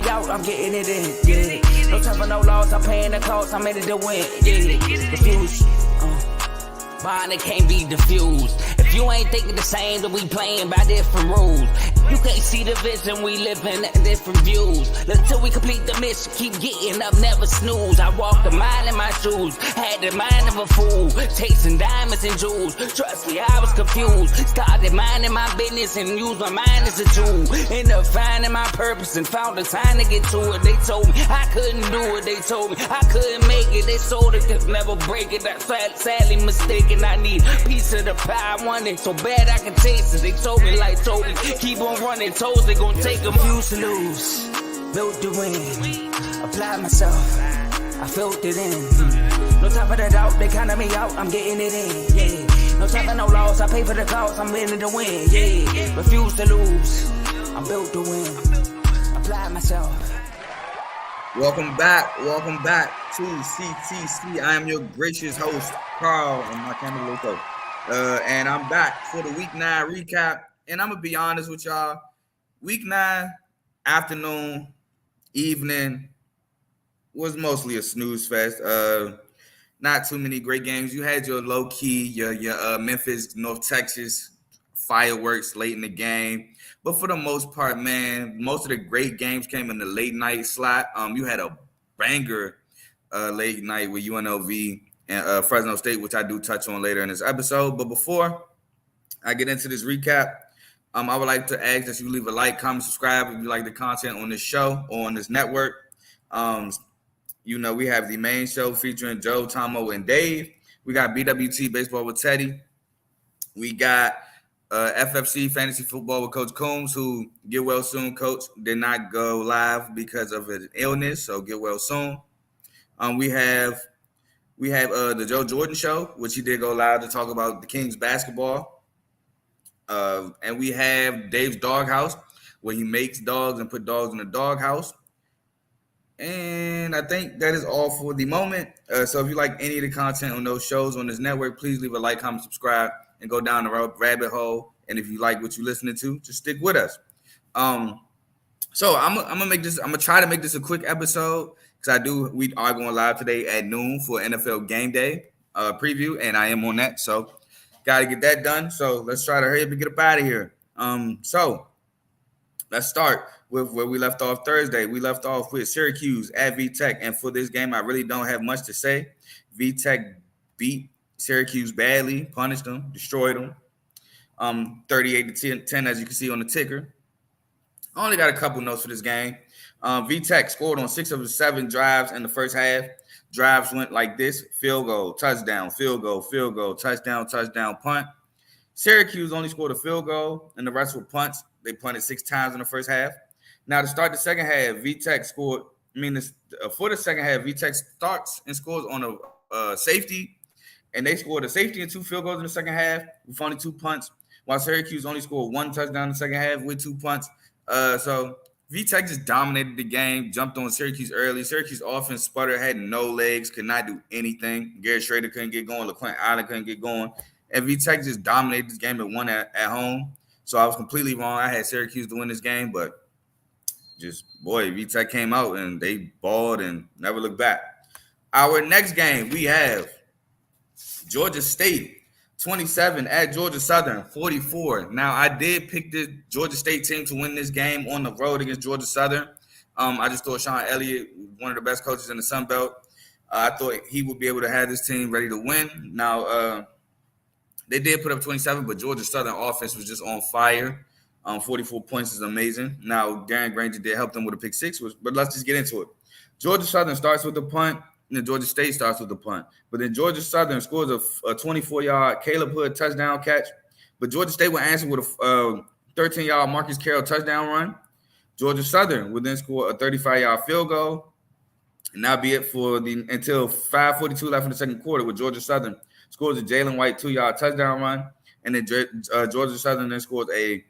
out, I'm getting it in, yeah. No time for no loss, I'm paying the cost, I'm in it to win, yeah. Refuse, bond it can't be diffused. If you ain't thinking the same, then we playing by different rules. You can't see the vision, we living at different views. Until we complete the mission, keep getting up, never snooze. I walked a mile in my shoes, had the mind of a fool, chasing diamonds and jewels. Trust me, I was confused. Started minding my business and used my mind as a tool. Ended up finding my purpose and found the time to get to it. They told me I couldn't do it. They told me I couldn't make it. They sold it, could never break it. That's sadly mistaken. I need a piece of the pie. I want it so bad I can taste it. They told me like Toby, keep on running toes. They gon' take them. Refuse to lose, built to win. Apply myself, I felt it in. No time for the doubt, they counted me out. I'm getting it in, yeah. No time for no loss, I pay for the cost. I'm winning to win, yeah. Refuse to lose, I'm built to win. Apply myself. Welcome back to CTC. I am your gracious host, Carl, and my camera loco. And I'm back for the Week 9 recap. And I'm going to be honest with y'all. Week 9, afternoon, evening, was mostly a snooze fest. Not too many great games. You had your low-key, your Memphis, North Texas fireworks late in the game. But for the most part, man, most of the great games came in the late night slot. You had a banger late night with UNLV and Fresno State, which I do touch on later in this episode. But before I get into this recap, I would like to ask that you leave a like, comment, subscribe if you like the content on this show or on this network. We have the main show featuring Joe, Tomo, and Dave. We got BWT Baseball with Teddy. We got FFC Fantasy Football with Coach Coombs, who get well soon. Coach did not go live because of his illness, so get well soon. We have the Joe Jordan Show, which he did go live to talk about the Kings basketball. And we have Dave's Doghouse, where he makes dogs and put dogs in the doghouse. And I think that is all for the moment. So if you like any of the content on those shows on this network, please leave a like, comment, subscribe, and go down the rabbit hole. And if you like what you're listening to, just stick with us. So I'm gonna try to make this a quick episode because we are going live today at noon for NFL Game Day preview, and I am on that. So got to get that done. So let's try to hurry up and get up out of here. So let's start with where we left off Thursday. We left off with Syracuse at VTech. And for this game, I really don't have much to say. VTech beat Syracuse badly, punished them, destroyed them. 38-10, as you can see on the ticker. I only got a couple notes for this game. VTech scored on 6 of the 7 drives in the first half. Drives went like this: field goal, touchdown, field goal, touchdown, touchdown, punt. Syracuse only scored a field goal, and the rest were punts. They punted 6 times in the first half. Now, to start the second half, VTech scored. For the second half, VTech starts and scores on a safety, and they scored a safety and 2 field goals in the second half with only 2 punts, while Syracuse only scored 1 touchdown in the second half with 2 punts. So VTech just dominated the game, jumped on Syracuse early. Syracuse offense sputtered, had no legs, could not do anything. Garrett Schrader couldn't get going. LaQuint Allen couldn't get going. And VTech just dominated this game and won at home. So I was completely wrong. I had Syracuse to win this game, but VTech came out and they balled and never looked back. Our next game, we have Georgia State 27 at Georgia Southern 44. Now, I did pick the Georgia State team to win this game on the road against Georgia Southern. I just thought Sean Elliott, one of the best coaches in the Sun Belt, I thought he would be able to have this team ready to win. Now, they did put up 27, but Georgia Southern offense was just on fire. 44 points is amazing. Now, Darren Granger did help them with a pick 6, but let's just get into it. Georgia Southern starts with the punt. And then Georgia State starts with the punt. But then Georgia Southern scores a 24-yard Caleb Hood touchdown catch. But Georgia State will answer with a 13-yard Marcus Carroll touchdown run. Georgia Southern will then score a 35-yard field goal. And that'll be it until 5:42 left in the second quarter, where Georgia Southern scores a Jalen White 2-yard touchdown run. And then Georgia Southern then scores a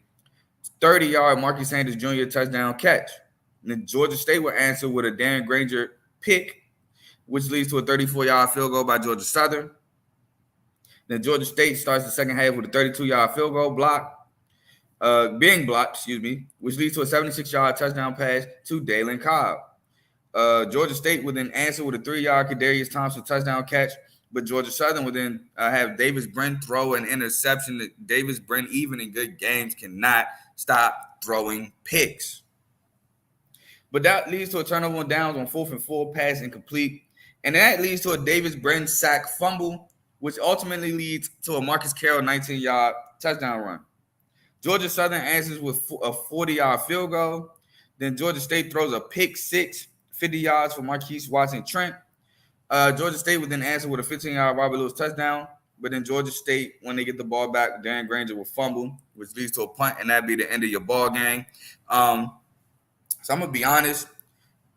30-yard Marcus Sanders Jr. touchdown catch. And then Georgia State will answer with a Darren Granger pick, which leads to a 34-yard field goal by Georgia Southern. Then Georgia State starts the second half with a 32-yard field goal block. being blocked, which leads to a 76-yard touchdown pass to Dalen Cobb. Georgia State would then answer with a 3-yard Kadarius Thompson touchdown catch, but Georgia Southern would then have Davis Brin throw an interception. That Davis Brin, even in good games, cannot stop throwing picks. But that leads to a turnover on downs on 4th and 4, pass incomplete. And that leads to a Davis Brin sack fumble, which ultimately leads to a Marcus Carroll 19-yard touchdown run. Georgia Southern answers with a 40-yard field goal. Then Georgia State throws a pick six, 50 yards for Marquise Watson-Trent. Georgia State would then answer with a 15-yard Robert Lewis touchdown. But then Georgia State, when they get the ball back, Darren Granger will fumble, which leads to a punt, and that'd be the end of your ball game. So I'm going to be honest.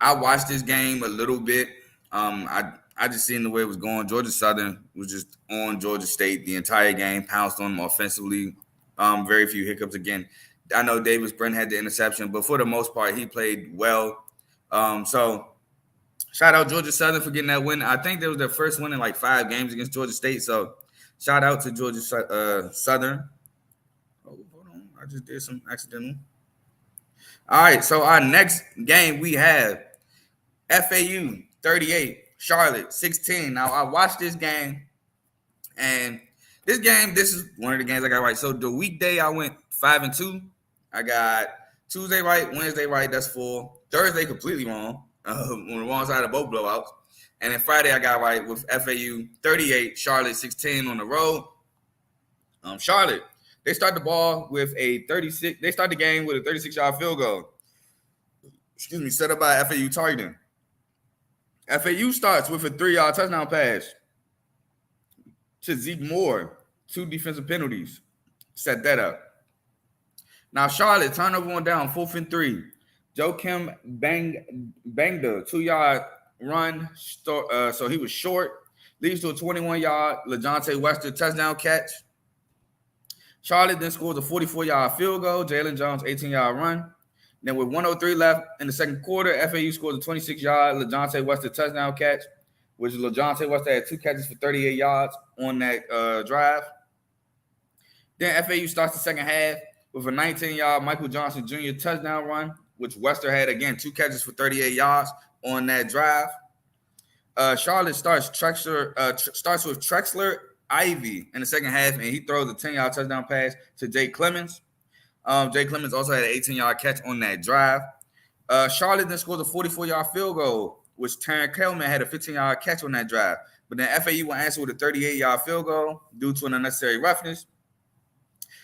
I watched this game a little bit. I just seen the way it was going. Georgia Southern was just on Georgia State the entire game, pounced on them offensively. Very few hiccups. Again, I know Davis Brin had the interception, but for the most part, he played well. So shout out Georgia Southern for getting that win. I think that was their first win in like 5 games against Georgia State. So shout out to Georgia Southern. Oh, hold on. I just did some accidental. All right, so our next game we have FAU 38, Charlotte 16. Now, I watched this game, and this is one of the games I got right. So the weekday, I went 5-2. I got Tuesday right, Wednesday right, that's 4. Thursday, completely wrong, on the wrong side of both blowouts. And then Friday, I got right with FAU 38, Charlotte 16 on the road. Charlotte, they start the ball with a 36. They start the game with a 36-yard field goal. Set up by FAU targeting. FAU starts with a 3-yard touchdown pass to Zeke Moore. 2 defensive penalties. Set that up. Now Charlotte turnover on down, 4th and 3. Joakim Bangda, 2-yard run. So he was short. Leads to a 21-yard LaJohntay Wester touchdown catch. Charlotte then scores a 44-yard field goal. Jalen Jones, 18-yard run. Then with 1:03 left in the second quarter, FAU scores a 26-yard LaJohntay Wester touchdown catch, which LaJohntay Wester had 2 catches for 38 yards on that drive. Then FAU starts the second half with a 19-yard Michael Johnson Jr. touchdown run, which Wester had, again, 2 catches for 38 yards on that drive. Charlotte starts with Trexler Ivy in the second half, and he throws a 10-yard touchdown pass to Jay Clemens. Jay Clemens also had an 18-yard catch on that drive. Charlotte then scores a 44-yard field goal, which Taryn Kelman had a 15-yard catch on that drive. But then FAU will answer with a 38-yard field goal due to an unnecessary roughness.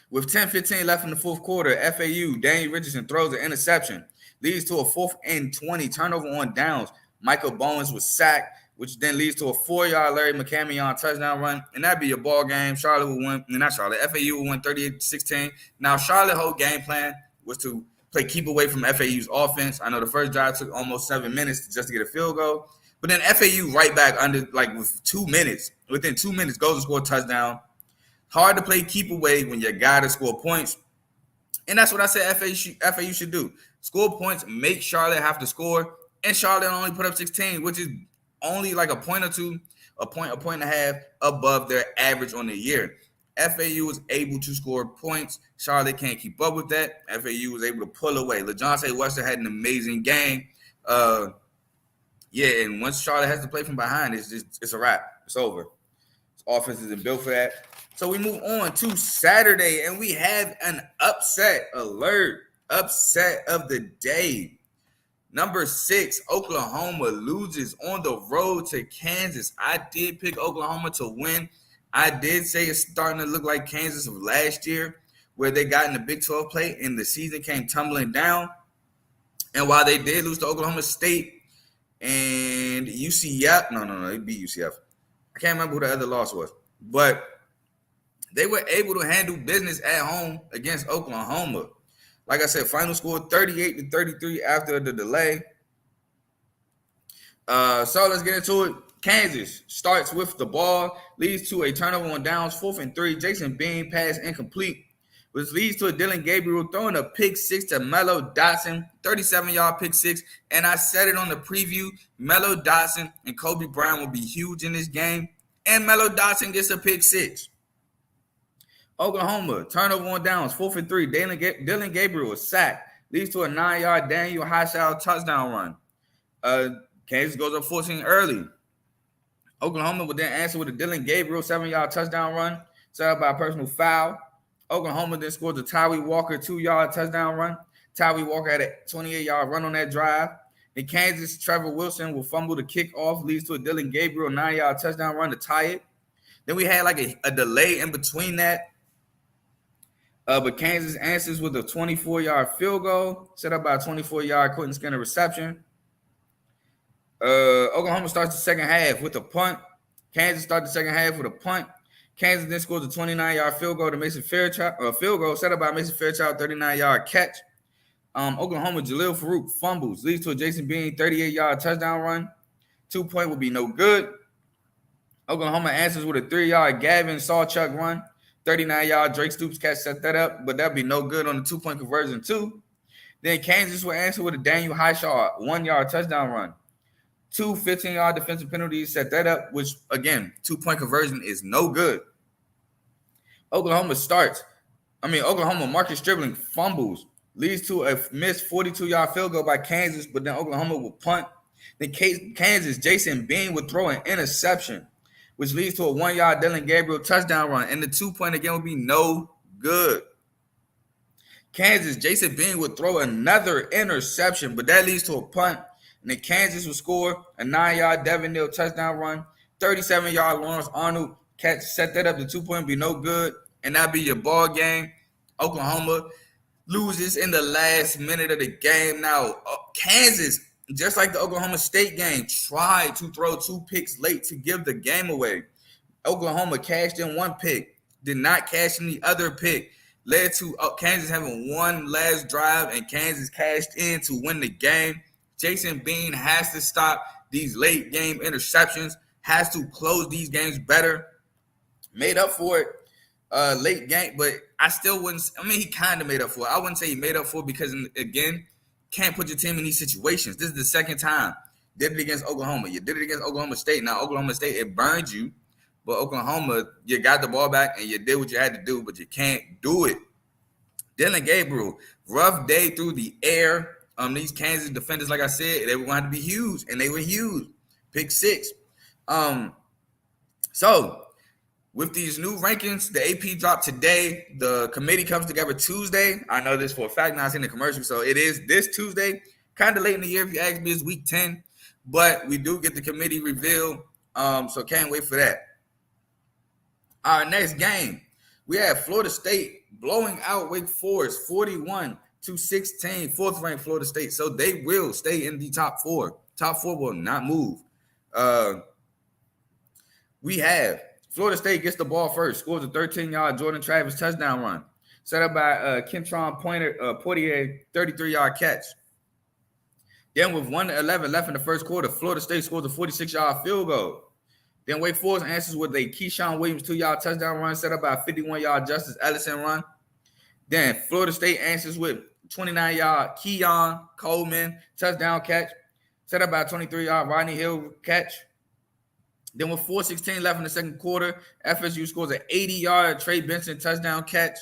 With 10:15 left in the fourth quarter, FAU, Danny Richardson throws an interception, leads to a 4th and 20 turnover on downs. Michael Bowens was sacked, which then leads to a 4-yard Larry McCamion touchdown run, and that'd be your ball game. Charlotte will win. FAU will win 38-16. Now, Charlotte's whole game plan was to play keep away from FAU's offense. I know the first drive took almost 7 minutes just to get a field goal, but then FAU right back under, like, with 2 minutes. Within 2 minutes, goes to score a touchdown. Hard to play keep away when you got to score points. And that's what I said FAU should do. Score points, make Charlotte have to score, and Charlotte only put up 16, which is only like a point or two, a point and a half above their average on the year. FAU was able to score points. Charlotte can't keep up with that. FAU was able to pull away. LaJohntay Wester had an amazing game. And once Charlotte has to play from behind, it's a wrap. It's over. This offense isn't built for that. So we move on to Saturday, and we have an upset alert. Upset of the day. Number 6, Oklahoma loses on the road to Kansas. I did pick Oklahoma to win. I did say it's starting to look like Kansas of last year, where they got in the Big 12 play and the season came tumbling down. And while they did lose to Oklahoma State and UCF, they beat UCF. I can't remember who the other loss was, but they were able to handle business at home against Oklahoma. Like I said, final score 38-33 after the delay. So let's get into it. Kansas starts with the ball, leads to a turnover on downs, 4th and 3. Jason Bean pass incomplete, which leads to a Dylan Gabriel throwing a pick 6 to Mello Dotson, 37-yard pick 6. And I said it on the preview, Mello Dotson and Kobe Bryant will be huge in this game. And Mello Dotson gets a pick 6. Oklahoma, turnover on downs, 4th and 3. Dylan Gabriel was sacked. Leads to a 9-yard Daniel Highshaw touchdown run. Kansas goes up 14 early. Oklahoma would then answer with a Dylan Gabriel 7-yard touchdown run, set up by a personal foul. Oklahoma then scored the Tyree Walker 2-yard touchdown run. Tyree Walker had a 28-yard run on that drive. In Kansas, Trevor Wilson will fumble the kickoff, leads to a Dylan Gabriel 9-yard touchdown run to tie it. Then we had like a delay in between that. But Kansas answers with a 24-yard field goal, set up by a 24-yard Quentin Skinner reception. Oklahoma starts the second half with a punt. Kansas starts the second half with a punt. Kansas then scores a 29-yard field goal to Mason Fairchild. Field goal set up by Mason Fairchild, 39-yard catch. Oklahoma, Jalil Farouk fumbles, leads to a Jason Bean 38-yard touchdown run. 2-point will be no good. Oklahoma answers with a 3-yard Gavin Sawchuk run. 39-yard Drake Stoops catch set that up, but that'll be no good on the 2-point conversion too. Then Kansas will answer with a Daniel Highshaw 1-yard touchdown run. 2 15-yard defensive penalties set that up, which, again, 2-point conversion is no good. Oklahoma, Marcus Stribling fumbles, leads to a missed 42-yard field goal by Kansas, but then Oklahoma will punt. Then Kansas, Jason Bean would throw an interception, which leads to a 1-yard Dylan Gabriel touchdown run, and the 2-point again would be no good. Kansas, Jason Bean would throw another interception, but that leads to a punt. And then Kansas will score a 9-yard Devin Neal touchdown run. 37-yard Lawrence Arnold catch, set that up. The 2-point be no good. And that'll be your ball game. Oklahoma loses in the last minute of the game. Now, Kansas, just like the Oklahoma State game, tried to throw 2 picks late to give the game away. Oklahoma cashed in 1 pick, did not cash in the other pick. Led to Kansas having one last drive, and Kansas cashed in to win the game. Jason Bean has to stop these late game interceptions, has to close these games better. Made up for it late game, but I still wouldn't. I mean, he kind of made up for it. I wouldn't say he made up for it because, again, can't put your team in these situations. This is the second time. Did it against Oklahoma. You did it against Oklahoma State. Now, Oklahoma State, it burned you. But Oklahoma, you got the ball back and you did what you had to do, but you can't do it. Dylan Gabriel, rough day through the air. These Kansas defenders, like I said, they were going to be huge, and they were huge. Pick 6. So, with these new rankings, the AP dropped today. The committee comes together Tuesday. I know this for a fact. Now I've seen the commercial, so it is this Tuesday. Kind of late in the year, if you ask me, it's week 10. But we do get the committee revealed, so can't wait for that. Our next game, we have Florida State blowing out Wake Forest 41-16, 4th-ranked Florida State. So they will stay in the top 4. Top 4 will not move. We have Florida State gets the ball first, scores a 13-yard Jordan Travis touchdown run, set up by Kentron Poitier, 33-yard catch. Then with 1:11 left in the first quarter, Florida State scores a 46-yard field goal. Then Wake Forest answers with a Keyshawn Williams 2-yard touchdown run, set up by a 51-yard Justice Ellison run. Then Florida State answers with 29-yard Keon Coleman touchdown catch, set up by a 23-yard Rodney Hill catch. Then with 4:16 left in the second quarter, FSU scores an 80-yard Trey Benson touchdown catch.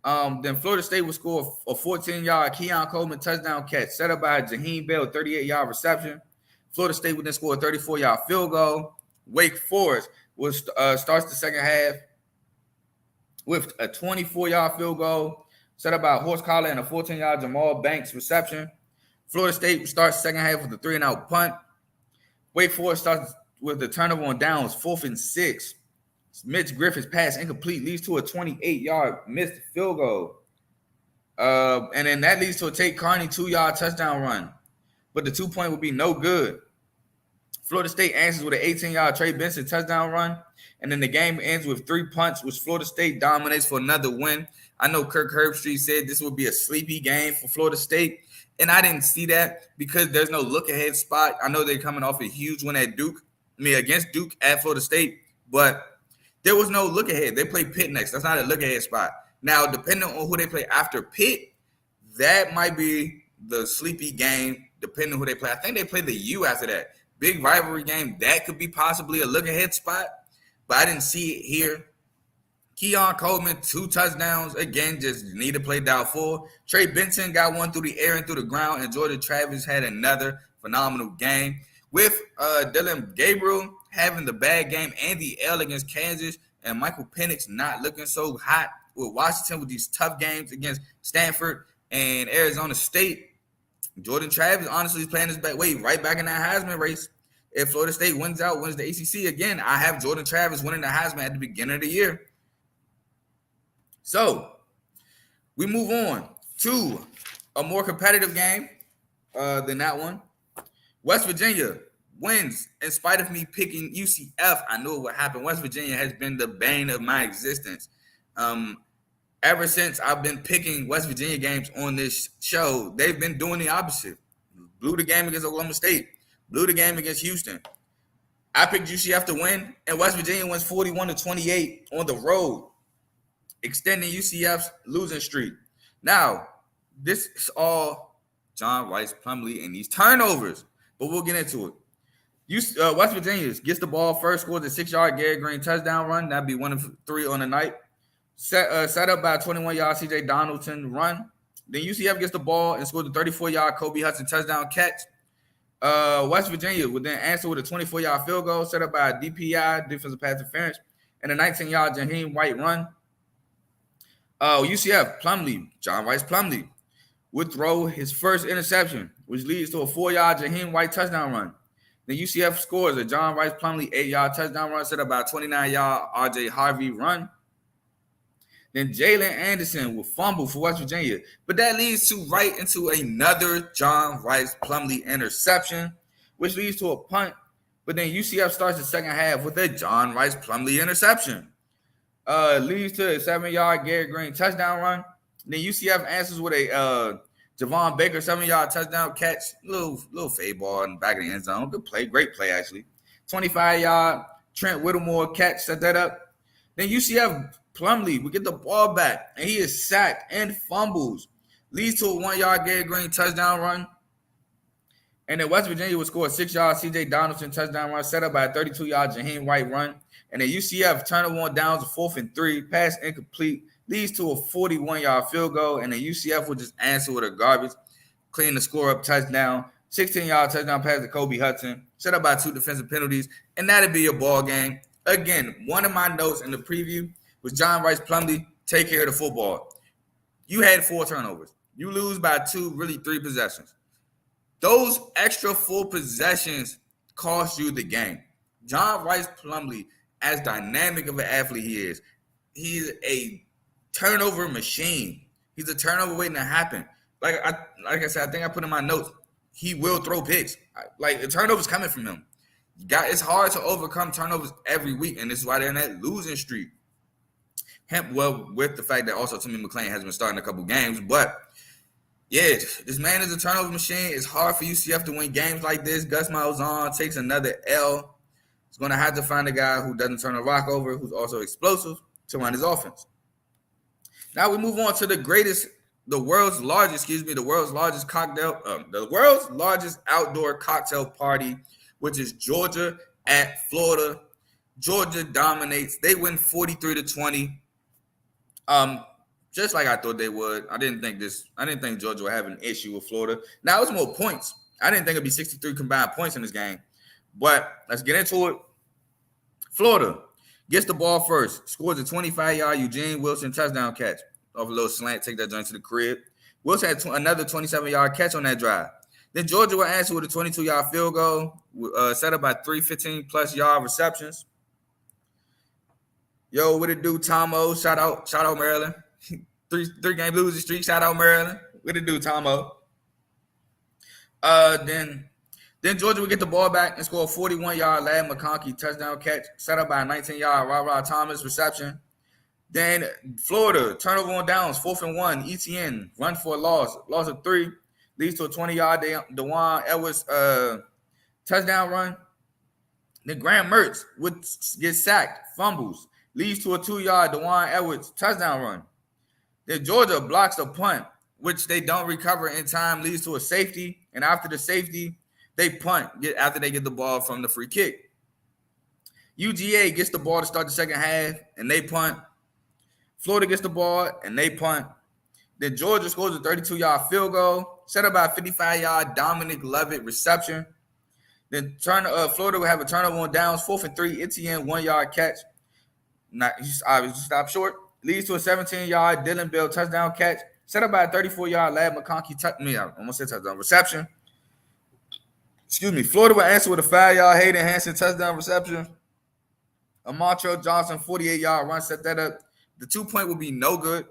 Then Florida State will score a 14-yard Keon Coleman touchdown catch, set up by Jaheim Bell 38-yard reception. Florida State would then score a 34-yard field goal. Wake Forest will starts the second half with a 24-yard field goal, set up by Horse Collar and a 14-yard Jamal Banks reception. Florida State starts the second half with a 3-and-out punt. Wake Forest starts with the turnover on downs, 4th and 6. Mitch Griffith's pass incomplete leads to a 28-yard missed field goal. And then that leads to a Tate Carney 2-yard touchdown run. But the 2-point will be no good. Florida State answers with an 18-yard Trey Benson touchdown run. And then the game ends with 3 punts, which Florida State dominates for another win. I know Kirk Herbstreit said this would be a sleepy game for Florida State. And I didn't see that because there's no look-ahead spot. I know they're coming off a huge win against Duke at Florida State. But there was no look-ahead. They play Pitt next. That's not a look-ahead spot. Now, depending on who they play after Pitt, that might be the sleepy game, depending on who they play. I think they play the U after that. Big rivalry game. That could be possibly a look-ahead spot. But I didn't see it here. Keon Coleman, 2 touchdowns. Again, just need to play doubtful. Trey Benson got one through the air and through the ground, and Jordan Travis had another phenomenal game. With Dylan Gabriel having the bad game and the L against Kansas, and Michael Penix not looking so hot with Washington with these tough games against Stanford and Arizona State, Jordan Travis honestly is playing his way right back in that Heisman race. If Florida State wins the ACC again, I have Jordan Travis winning the Heisman at the beginning of the year. So we move on to a more competitive game than that one. West Virginia wins in spite of me picking UCF. I knew what happened. West Virginia has been the bane of my existence. Ever since I've been picking West Virginia games on this show, they've been doing the opposite. Blew the game against Oklahoma State. Blew the game against Houston. I picked UCF to win, and West Virginia wins 41-28 on the road, extending UCF's losing streak. Now, this is all John Rice Plumlee and these turnovers, but we'll get into it. West Virginia gets the ball first, scores a 6-yard Gary Green touchdown run. That'd be 1 of 3 on the night. Set up by a 21-yard C.J. Donaldson run. Then UCF gets the ball and scores a 34-yard Kobe Hudson touchdown catch. West Virginia would then answer with a 24-yard field goal set up by a DPI, defensive pass interference, and a 19-yard Jaheim White run. UCF, John Rice Plumlee, would throw his first interception, which leads to a 4-yard Jaheim White touchdown run. Then UCF scores a John Rice Plumlee 8-yard touchdown run set up by a 29-yard R.J. Harvey run. Then Jalen Anderson will fumble for West Virginia. But that leads to right into another John Rice Plumlee interception, which leads to a punt. But then UCF starts the second half with a John Rice Plumlee interception. Leads to a 7-yard Gary Green touchdown run. Then UCF answers with a Javon Baker 7-yard touchdown catch. Little fade ball in the back of the end zone. Good play. Great play, actually. 25-yard Trent Whittemore catch. Set that up. Then UCF Plumlee would get the ball back, and he is sacked and fumbles. Leads to a 1-yard Gary Green touchdown run. And then West Virginia would score a 6-yard C.J. Donaldson touchdown run set up by a 32-yard Jaheim White run. And then UCF turnover on downs, 4th and 3, pass incomplete, leads to a 41-yard field goal. And then UCF would just answer with a garbage, clean the score up touchdown, 16-yard touchdown pass to Kobe Hudson, set up by 2 defensive penalties, and that'd be your ball game. Again, one of my notes in the preview was John Rice Plumlee, take care of the football. You had 4 turnovers. You lose by 2, really 3 possessions. Those extra 4 possessions cost you the game. John Rice Plumlee, as dynamic of an athlete he's a turnover machine. He's a turnover waiting to happen. Like I said, I think I put in my notes, he will throw picks. Like, the turnovers coming from him. It's hard to overcome turnovers every week, and this is why they're in that losing streak. With the fact that also Timmy McClain has been starting a couple games, but yeah, this man is a turnover machine. It's hard for UCF to win games like this. Gus Malzahn takes another L. He's going to have to find a guy who doesn't turn a rock over, who's also explosive, to run his offense. Now we move on to the world's largest outdoor cocktail party, which is Georgia at Florida. Georgia dominates. They win 43-20. Just like I thought they would. I didn't think Georgia would have an issue with Florida. Now it's more points. I didn't think it'd be 63 combined points in this game. But let's get into it. Florida gets the ball first, scores a 25-yard Eugene Wilson touchdown catch off a little slant, take that joint to the crib. Wilson had another 27-yard catch on that drive. Then Georgia will answer with a 22-yard field goal, set up by 3 15-plus yard receptions. Yo, what it do, Tomo? Shout out Maryland. Three-game losing streak. Shout out Maryland. What it do, Tomo? Then Georgia would get the ball back and score a 41-yard Ladd McConkey touchdown catch, set up by a 19-yard Ra Thomas reception. Then Florida, turnover on downs, 4th and 1, ETN, run for a loss of 3, leads to a 20-yard DeJuan Edwards touchdown run. Then Graham Mertz would get sacked, fumbles, leads to a 2-yard DeJuan Edwards touchdown run. Then Georgia blocks the punt, which they don't recover in time, leads to a safety. And after the safety, they punt after they get the ball from the free kick. UGA gets the ball to start the second half, and they punt. Florida gets the ball and they punt. Then Georgia scores a 32-yard field goal, set up by a 55-yard Dominic Lovett reception. Then Florida will have a turnover on downs, 4th and 3, Etienne 1-yard catch. He stopped short. Leads to a 17-yard Dylan Bell touchdown catch, set up by a 34-yard Lad McConkey reception. Florida will answer with a 5-yard Hayden Hansen touchdown reception. A Montrell Johnson 48-yard run set that up. The 2-point will be no good.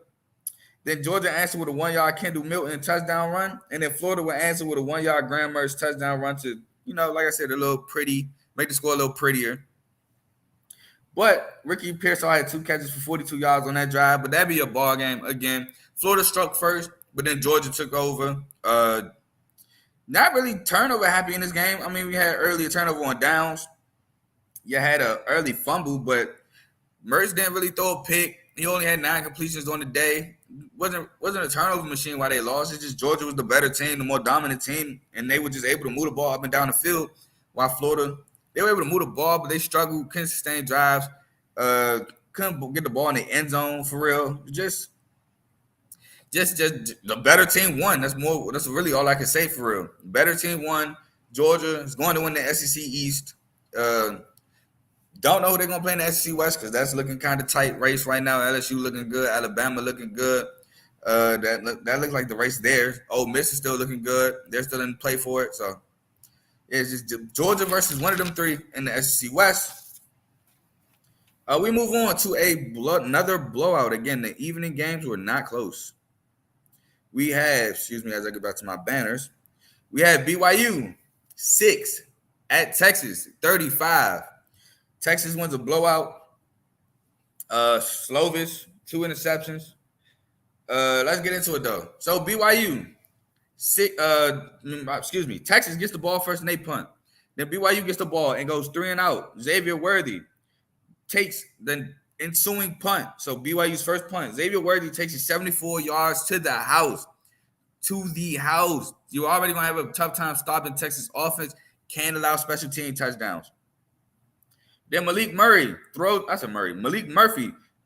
Then Georgia answered with a 1-yard Kendall Milton touchdown run. And then Florida will answer with a 1-yard Graham Mertz touchdown run to, like I said, a little pretty, make the score a little prettier. But Ricky Pearsall had 2 catches for 42 yards on that drive. But that'd be a ball game again. Florida struck first, but then Georgia took over. Not really turnover happy in this game. I mean, we had earlier turnover on downs. You had an early fumble, but Mertz didn't really throw a pick. He only had 9 completions on the day. Wasn't a turnover machine why they lost. It's just Georgia was the better team, the more dominant team, and they were just able to move the ball up and down the field. While Florida, they were able to move the ball, but they struggled, couldn't sustain drives, couldn't get the ball in the end zone for real. Just the better team won. That's really all I can say for real. Better team won. Georgia is going to win the SEC East. Don't know who they're going to play in the SEC West because that's looking kind of tight race right now. LSU looking good. Alabama looking good. That looks like the race there. Ole Miss is still looking good. They're still in play for it. So it's just Georgia versus one of them 3 in the SEC West. We move on to another blowout. Again, the evening games were not close. We have, as I get back to my banners, we have BYU 6 at Texas 35. Texas wins a blowout. Slovis, 2 interceptions. Let's get into it though. So BYU, Texas gets the ball first and they punt. Then BYU gets the ball and goes 3 and out. Xavier Worthy takes the ensuing punt. So BYU's first punt. Xavier Worthy takes it 74 yards to the house. You're already going to have a tough time stopping Texas offense. Can't allow special team touchdowns. Then Malik Murphy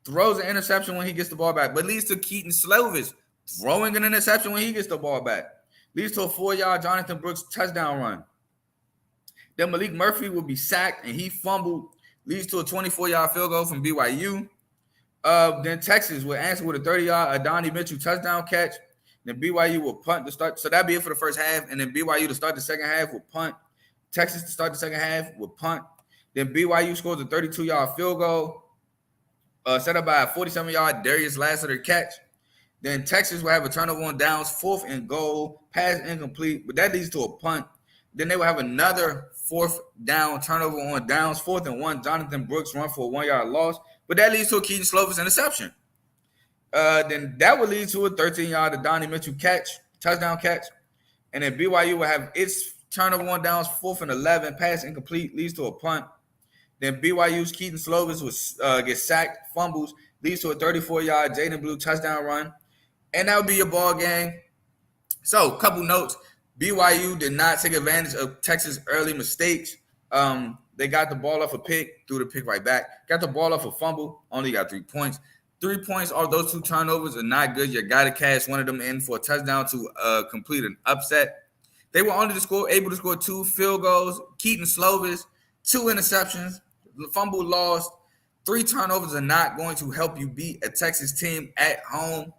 throws an interception when he gets the ball back, but leads to Keaton Slovis throwing an interception when he gets the ball back. Leads to a 4-yard Jonathan Brooks touchdown run. Then Malik Murphy will be sacked and he fumbled. Leads to a 24-yard field goal from BYU. Then Texas will answer with a 30-yard Adonai Mitchell touchdown catch. Then BYU will punt to start. So that'd be it for the first half. And then BYU to start the second half will punt. Texas to start the second half will punt. Then BYU scores a 32-yard field goal set up by a 47-yard Darius Lassiter catch. Then Texas will have a turnover on downs, 4th and goal, pass incomplete, but that leads to a punt. Then they will have another 4th down turnover on downs, 4th and 1. Jonathan Brooks run for a 1-yard loss, but that leads to a Keaton Slovis interception. Then that will lead to a 13-yard Adonai Mitchell touchdown catch. And then BYU will have its turnover on downs, 4th and 11, pass incomplete, leads to a punt. Then BYU's Keaton Slovis will get sacked, fumbles, leads to a 34-yard Jaden Blue touchdown run. And that would be your ball game. So, couple notes. BYU did not take advantage of Texas' early mistakes. They got the ball off a pick, threw the pick right back. Got the ball off a fumble, only got 3 points. 3 points off those 2 turnovers are not good. You got to cash one of them in for a touchdown to complete an upset. They were only able to score 2 field goals. Keaton Slovis, 2 interceptions, fumble lost. 3 turnovers are not going to help you beat a Texas team at home.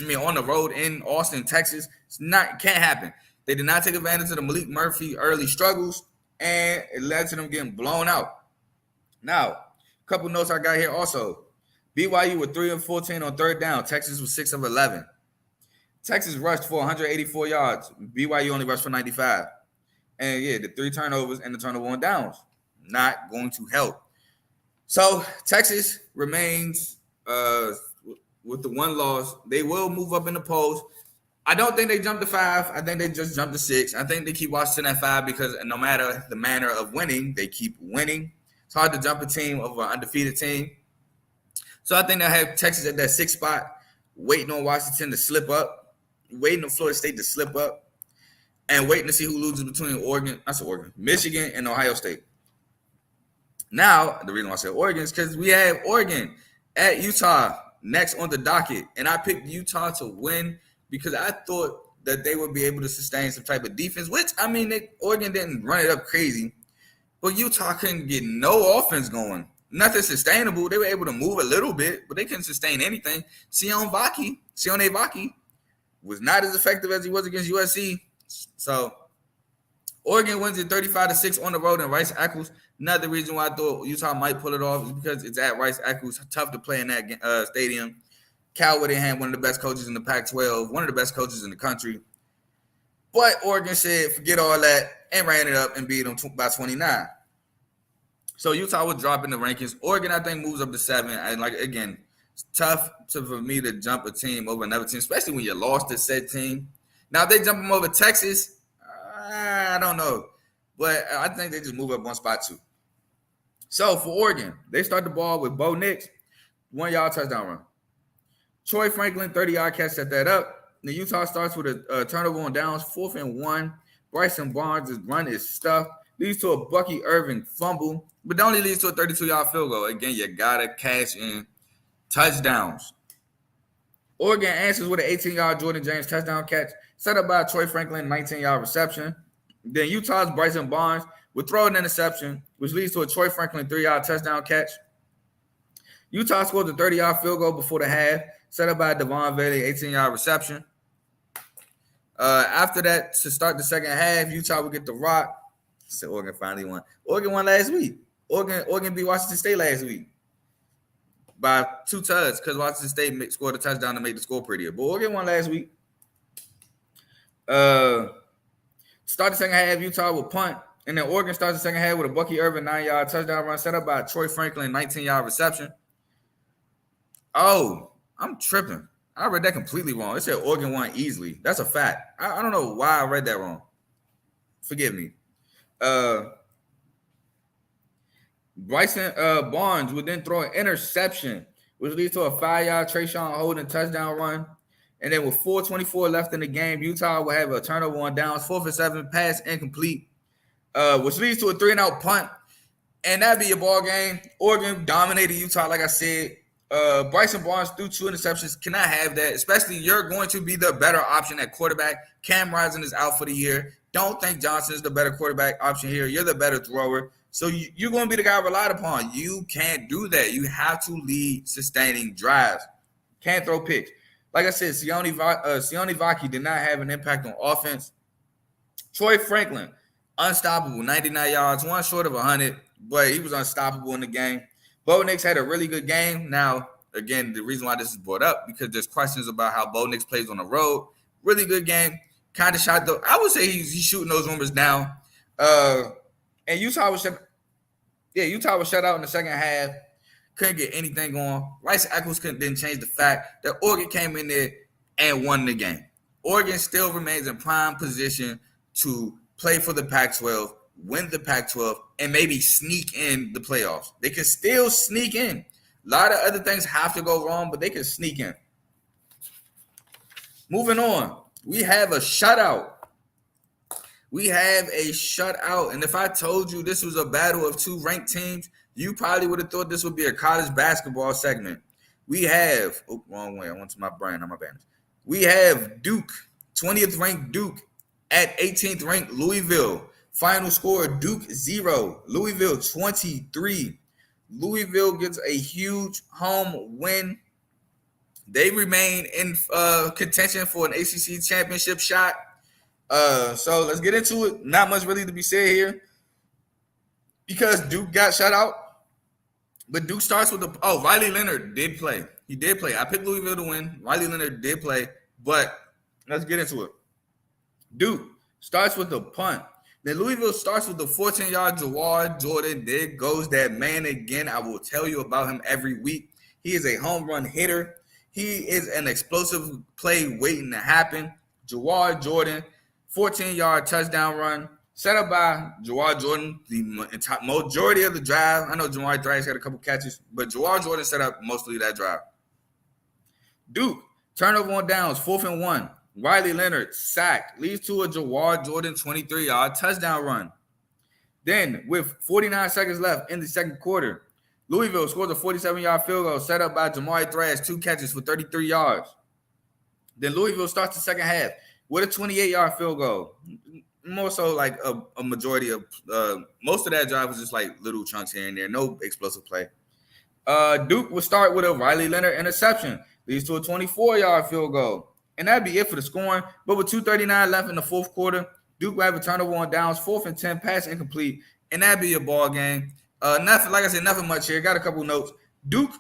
On the road in Austin, Texas. Can't happen. They did not take advantage of the Malik Murphy early struggles, and it led to them getting blown out. Now, a couple notes I got here also. BYU with 3 of 14 on 3rd down. Texas was 6 of 11. Texas rushed for 184 yards. BYU only rushed for 95. And the 3 turnovers and the turnover on downs. Not going to help. So Texas remains with the 1 loss. They will move up in the polls. I don't think they jumped to 5. I think they just jumped to 6. I think they keep Washington at 5 because no matter the manner of winning, they keep winning. It's hard to jump a team over an undefeated team. So I think they'll have Texas at that 6th spot, waiting on Washington to slip up, waiting on Florida State to slip up, and waiting to see who loses between Michigan, and Ohio State. Now, the reason why I said Oregon is because we have Oregon at Utah. next on the docket, and I picked Utah to win because I thought that they would be able to sustain some type of defense, which, I mean, Oregon didn't run it up crazy, but Utah couldn't get no offense going. Nothing sustainable. They were able to move a little bit, but they couldn't sustain anything. Sione Vaki was not as effective as he was against USC. So Oregon wins it 35-6 on the road in Rice-Eccles. Another reason why I thought Utah might pull it off is because it's at Rice-Eccles. Tough to play in that stadium. Cal Whittingham, one of the best coaches in the Pac-12, one of the best coaches in the country. But Oregon said, forget all that, and ran it up and beat them by 29. So Utah was dropping the rankings. Oregon, I think, moves up to 7. And, again, it's tough for me to jump a team over another team, especially when you lost to said team. Now, if they jump them over Texas, I don't know. But I think they just move up one spot, too. So, for Oregon, they start the ball with Bo Nix, 1-yard touchdown run. Troy Franklin, 30-yard catch, set that up. The Utah starts with a turnover on downs, 4th and 1. Bryson Barnes' run is stuffed. Leads to a Bucky Irving fumble, but only leads to a 32-yard field goal. Again, you got to cash in touchdowns. Oregon answers with an 18-yard Jordan James touchdown catch, set up by Troy Franklin, 19-yard reception. Then Utah's Bryson Barnes would throw an interception, which leads to a Troy Franklin 3-yard touchdown catch. Utah scores a 30-yard field goal before the half, set up by Devon Bailey, 18-yard reception. After that, to start the second half, Utah would get the rock. So Oregon finally won. Oregon won last week. Oregon beat Washington State last week by 2 touchdowns because Washington State scored a touchdown to make the score prettier. But Oregon won last week. Start the second half, Utah will punt. And then Oregon starts the second half with a Bucky Irving 9-yard touchdown run set up by Troy Franklin, 19-yard reception. Oh, I'm tripping. I read that completely wrong. It said Oregon won easily. That's a fact. I don't know why I read that wrong. Forgive me. Bryson Barnes would then throw an interception, which leads to a 5-yard Trayshawn Holden touchdown run. And then with 4:24 left in the game, Utah will have a turnover on downs, 4th and 7, pass incomplete, which leads to a 3-and-out punt. And that'd be a ball game. Oregon dominated Utah, like I said. Bryson Barnes threw 2 interceptions. Cannot have that, especially you're going to be the better option at quarterback. Cam Rising is out for the year. Don't think Johnson is the better quarterback option here. You're the better thrower. So you're going to be the guy relied upon. You can't do that. You have to lead sustaining drives. Can't throw picks. Like I said, Sione Vaki did not have an impact on offense. Troy Franklin, unstoppable, 99 yards, one short of 100, but he was unstoppable in the game. Bo Nix had a really good game. Now, again, the reason why this is brought up, because there's questions about how Bo Nix plays on the road. Really good game. Kind of shot, though. I would say he's shooting those numbers down. And Utah was shut out in the second half. Couldn't get anything going. Rice-Eccles didn't change the fact that Oregon came in there and won the game. Oregon still remains in prime position to play for the Pac-12, win the Pac-12, and maybe sneak in the playoffs. They can still sneak in. A lot of other things have to go wrong, but they can sneak in. Moving on, we have a shutout. And if I told you this was a battle of 2 ranked teams, you probably would have thought this would be a college basketball segment. We have, wrong way. I went to my brain, not my banners. We have Duke, 20th ranked Duke at 18th ranked Louisville. Final score, Duke 0, Louisville 23. Louisville gets a huge home win. They remain in contention for an ACC championship shot. So let's get into it. Not much really to be said here because Duke got shut out. But Duke starts with Riley Leonard did play. He did play. I picked Louisville to win. Riley Leonard did play. But let's get into it. Duke starts with the punt. Then Louisville starts with the 14-yard Jawad Jordan. There goes that man again. I will tell you about him every week. He is a home run hitter. He is an explosive play waiting to happen. Jawad Jordan, 14-yard touchdown run. Set up by Jawad Jordan, the majority of the drive. I know Jamari Thrash had a couple catches, but Jawad Jordan set up mostly that drive. Duke, turnover on downs, 4th and 1. Riley Leonard, sacked, leads to a Jawad Jordan 23-yard touchdown run. Then, with 49 seconds left in the second quarter, Louisville scores a 47-yard field goal set up by Jamari Thrash, 2 catches for 33 yards. Then Louisville starts the second half with a 28-yard field goal. More so like a majority of most of that drive was just like little chunks here and there, no explosive play. Duke will start with a Riley Leonard interception, leads to a 24-yard field goal. And that'd be it for the scoring. But with 2:39 left in the fourth quarter, Duke will have a turnover on downs, 4th and 10, pass incomplete, and that'd be a ball game. Nothing, like I said, nothing much here. Got a couple notes. Duke,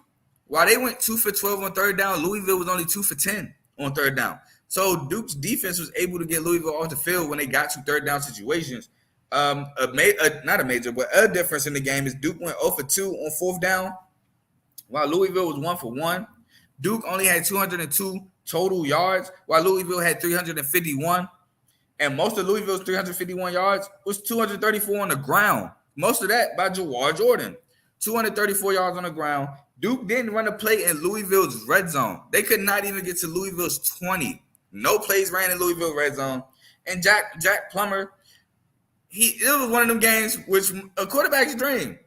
while they went 2 for 12 on third down, Louisville was only 2 for 10 on third down. So Duke's defense was able to get Louisville off the field when they got to third down situations. Not a major, but a difference in the game is Duke went 0 for 2 on fourth down, while Louisville was 1 for 1. Duke only had 202 total yards, while Louisville had 351. And most of Louisville's 351 yards was 234 on the ground. Most of that by Jawar Jordan. 234 yards on the ground. Duke didn't run a play in Louisville's red zone. They could not even get to Louisville's 20. No plays ran in Louisville red zone. And Jack Plummer, it was one of them games which a quarterback's dream.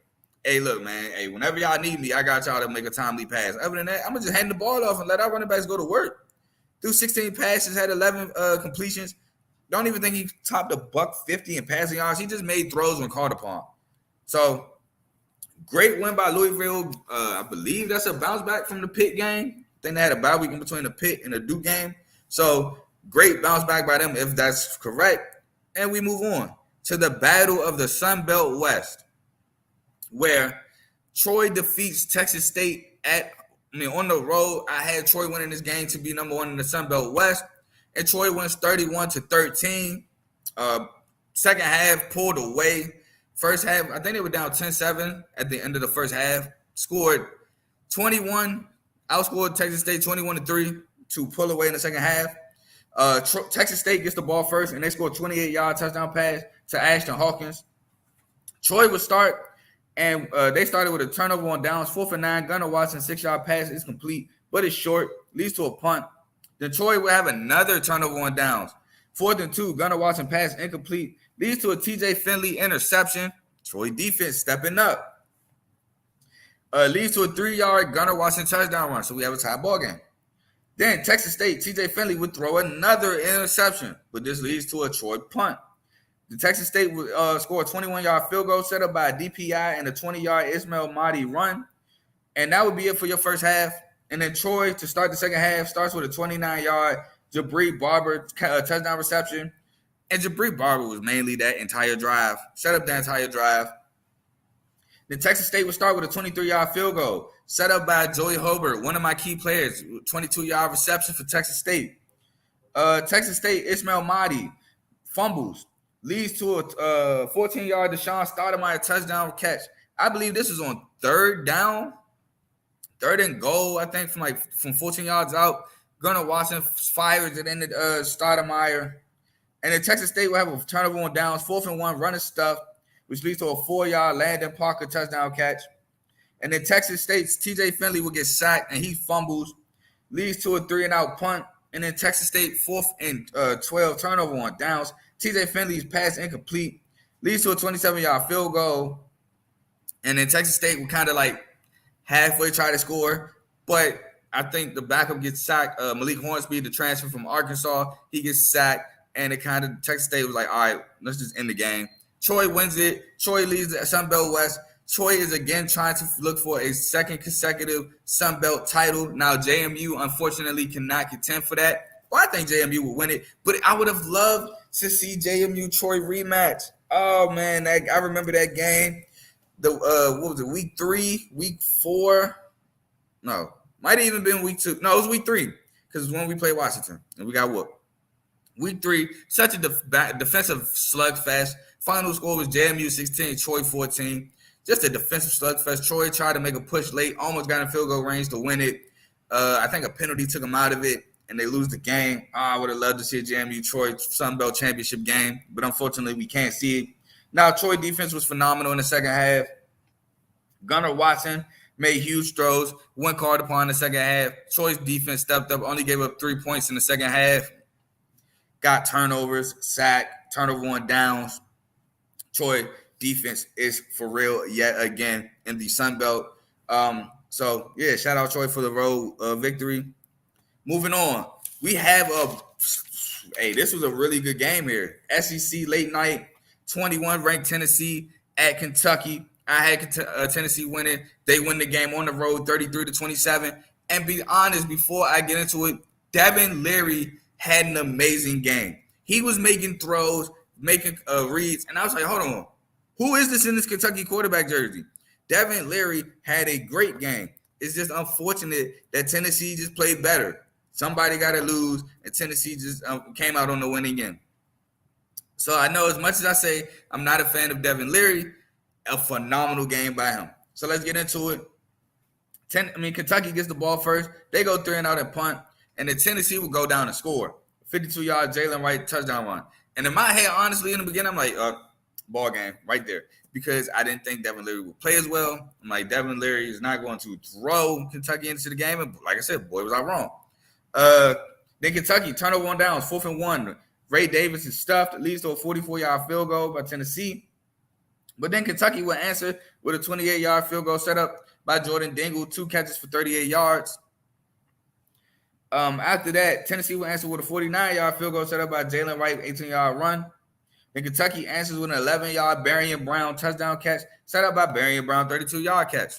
Hey, look, man. Hey, whenever y'all need me, I got y'all to make a timely pass. Other than that, I'm going to just hand the ball off and let our running backs go to work. Threw 16 passes, had 11 completions. Don't even think he topped $150 in passing yards. He just made throws when called upon. So, great win by Louisville. I believe that's a bounce back from the Pitt game. I think they had a bye week in between the Pitt and the Duke game. So, great bounce back by them if that's correct. And we move on to the Battle of the Sun Belt West, where Troy defeats Texas State on the road. I had Troy winning this game to be number 1 in the Sun Belt West, and Troy wins 31-13. Second half pulled away. First half, I think they were down 10-7 at the end of the first half. Scored 21, outscored Texas State 21-3 to pull away in the second half. Texas State gets the ball first, and they scored 28-yard touchdown pass to Ashton Hawkins. Troy would start, and they started with a turnover on downs, 4th and 9. Gunnar Watson 6-yard pass is complete, but it's short, leads to a punt. Then Troy will have another turnover on downs, 4th and 2. Gunnar Watson pass incomplete, leads to a TJ Finley interception. Troy defense stepping up. Leads to a 3-yard Gunnar Watson touchdown run, so we have a tie ball game. Then Texas State, TJ Finley would throw another interception, but this leads to a Troy punt. The Texas State would score a 21-yard field goal set up by a DPI and a 20-yard Ismail Mahdi run. And that would be it for your first half. And then Troy, to start the second half, starts with a 29-yard Jabri Barber touchdown reception. And Jabri Barber was mainly that entire drive, set up the entire drive. Then Texas State would start with a 23-yard field goal set up by Joey Hobart, one of my key players, 22-yard reception for Texas State. Texas State, Ismail Mahdi fumbles, leads to a 14-yard Deshaun Stoudemire touchdown catch. I believe this is on third down, 3rd and goal, I think, from 14 yards out. Gunnar Watson fires it into Stoudemire. And then Texas State will have a turnover on downs, 4th and 1, running stuff, which leads to a 4-yard Landon Parker touchdown catch. And then Texas State's TJ Finley will get sacked, and he fumbles, leads to a 3-and-out punt. And then Texas State 4th and 12 turnover on downs. TJ Finley's pass incomplete, leads to a 27-yard field goal. And then Texas State will kind of like halfway try to score, but I think the backup gets sacked. Malik Hornsby, the transfer from Arkansas, he gets sacked. And it kind of, Texas State was like, all right, let's just end the game. Troy wins it. Troy leads the Sun Belt West. Troy is again trying to look for a second consecutive Sun Belt title. Now, JMU, unfortunately, cannot contend for that. Well, I think JMU will win it, but I would have loved to see JMU-Troy rematch. Oh, man, I remember that game. What was it, week 3, week 4? No, might have even been week 2. No, it was week 3 because it's when we played Washington, and we got whooped. Week 3, such a defensive slugfest. Final score was JMU 16, Troy 14. Just a defensive slugfest. Troy tried to make a push late, almost got in field goal range to win it. I think a penalty took them out of it, and they lose the game. I would have loved to see a JMU-Troy Sun Belt championship game, but unfortunately we can't see it. Now, Troy defense was phenomenal in the second half. Gunnar Watson made huge throws, went called upon in the second half. Troy's defense stepped up, only gave up 3 points in the second half. Got turnovers, sack, turnover on downs. Troy defense is for real yet again in the Sun Belt. So yeah, shout out Troy for the road victory. Moving on, we have this was a really good game here. SEC late night, 21 ranked Tennessee at Kentucky. I had Tennessee winning. They win the game on the road, 33-27. And be honest, before I get into it, Devin Leary had an amazing game. He was making throws, making reads, and I was like, hold on, who is this in this Kentucky quarterback jersey? Devin Leary had a great game. It's just unfortunate that Tennessee just played better. Somebody got to lose, and Tennessee just came out on the winning end. So I know as much as I say I'm not a fan of Devin Leary, a phenomenal game by him. So let's get into it. Kentucky gets the ball first. They go 3-and-out and punt, and then Tennessee will go down and score. 52-yard Jalen Wright touchdown run. And in my head, honestly, in the beginning, I'm like, ball game right there. Because I didn't think Devin Leary would play as well. I'm like, Devin Leary is not going to throw Kentucky into the game. And like I said, boy, was I wrong. Then Kentucky, turnover on downs, 4th and 1. Ray Davis is stuffed. It leads to a 44-yard field goal by Tennessee. But then Kentucky will answer with a 28-yard field goal set up by Jordan Dingle, 2 catches for 38 yards. After that, Tennessee will answer with a 49-yard field goal set up by Jalen Wright, 18-yard run. Then Kentucky answers with an 11-yard Berrien Brown touchdown catch set up by Berrien Brown, 32-yard catch.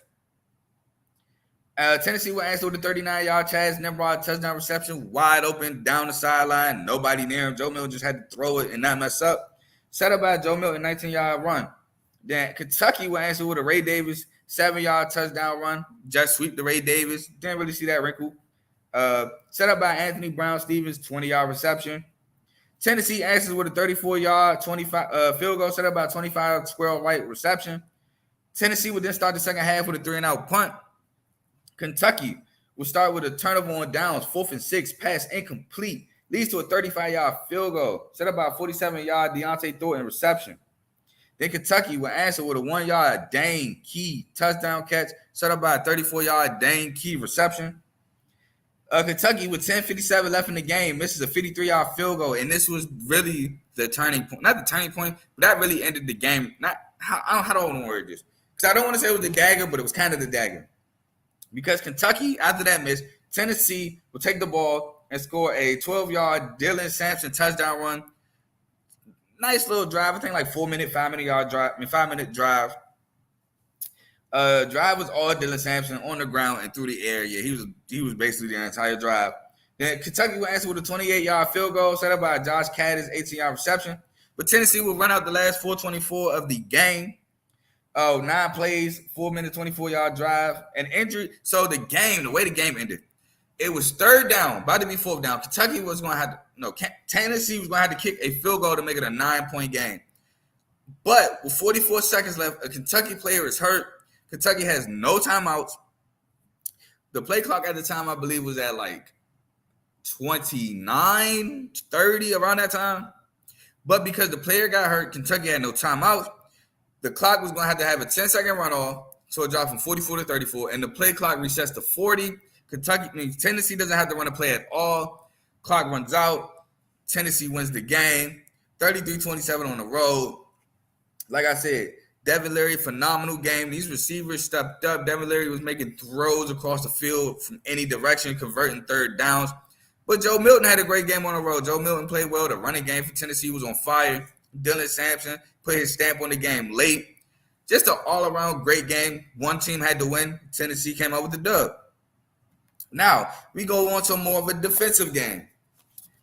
Tennessee will answer with a 39-yard Chaz Nimrod touchdown reception, wide open down the sideline, nobody near him. Joe Milton just had to throw it and not mess up. Set up by Joe Milton, 19-yard run. Then Kentucky will answer with a Ray Davis 7-yard touchdown run, just sweep the Ray Davis. Didn't really see that wrinkle. Set up by Anthony Brown Stevens, 20-yard reception. Tennessee answers with a 34-yard 25 field goal set up by 25 squirrel right reception. Tennessee would then start the second half with a 3-and-out punt. Kentucky will start with a turnover on downs, 4th and 6, pass incomplete, leads to a 35-yard field goal set up by a 47-yard Deontay Thornton reception. Then Kentucky will answer with a 1-yard Dane Key touchdown catch set up by a 34-yard Dane Key reception. Kentucky, with 10:57 left in the game, misses a 53-yard field goal, and this was really the turning point. Not the turning point, but that really ended the game. How do I want to word this? Because I don't want to say it was the dagger, but it was kind of the dagger. Because Kentucky, after that miss, Tennessee will take the ball and score a 12-yard Dylan Sampson touchdown run. Nice little drive. I think like 5-minute drive. Drive was all Dylan Sampson on the ground and through the air. Yeah, he was basically the entire drive. Then Kentucky will answer with a 28-yard field goal set up by Josh Caddis, 18-yard reception. But Tennessee will run out the last 4:24 of the game. 9 plays, 4-minute, 24-yard drive, and injury. So the way the game ended, it was 3rd down, about to be 4th down. Tennessee was going to have to kick a field goal to make it a 9-point game. But with 44 seconds left, a Kentucky player is hurt. Kentucky has no timeouts. The play clock at the time, I believe, was at like 29, 30, around that time. But because the player got hurt, Kentucky had no timeouts. The clock was going to have a 10-second runoff, so it dropped from 44 to 34, and the play clock resets to 40. Tennessee doesn't have to run a play at all. Clock runs out. Tennessee wins the game, 33-27 on the road. Like I said, Devin Leary, phenomenal game. These receivers stepped up. Devin Leary was making throws across the field from any direction, converting 3rd downs. But Joe Milton had a great game on the road. Joe Milton played well. The running game for Tennessee was on fire. Dylan Sampson put his stamp on the game late. Just an all-around great game. One team had to win. Tennessee came out with the dub. Now, we go on to more of a defensive game.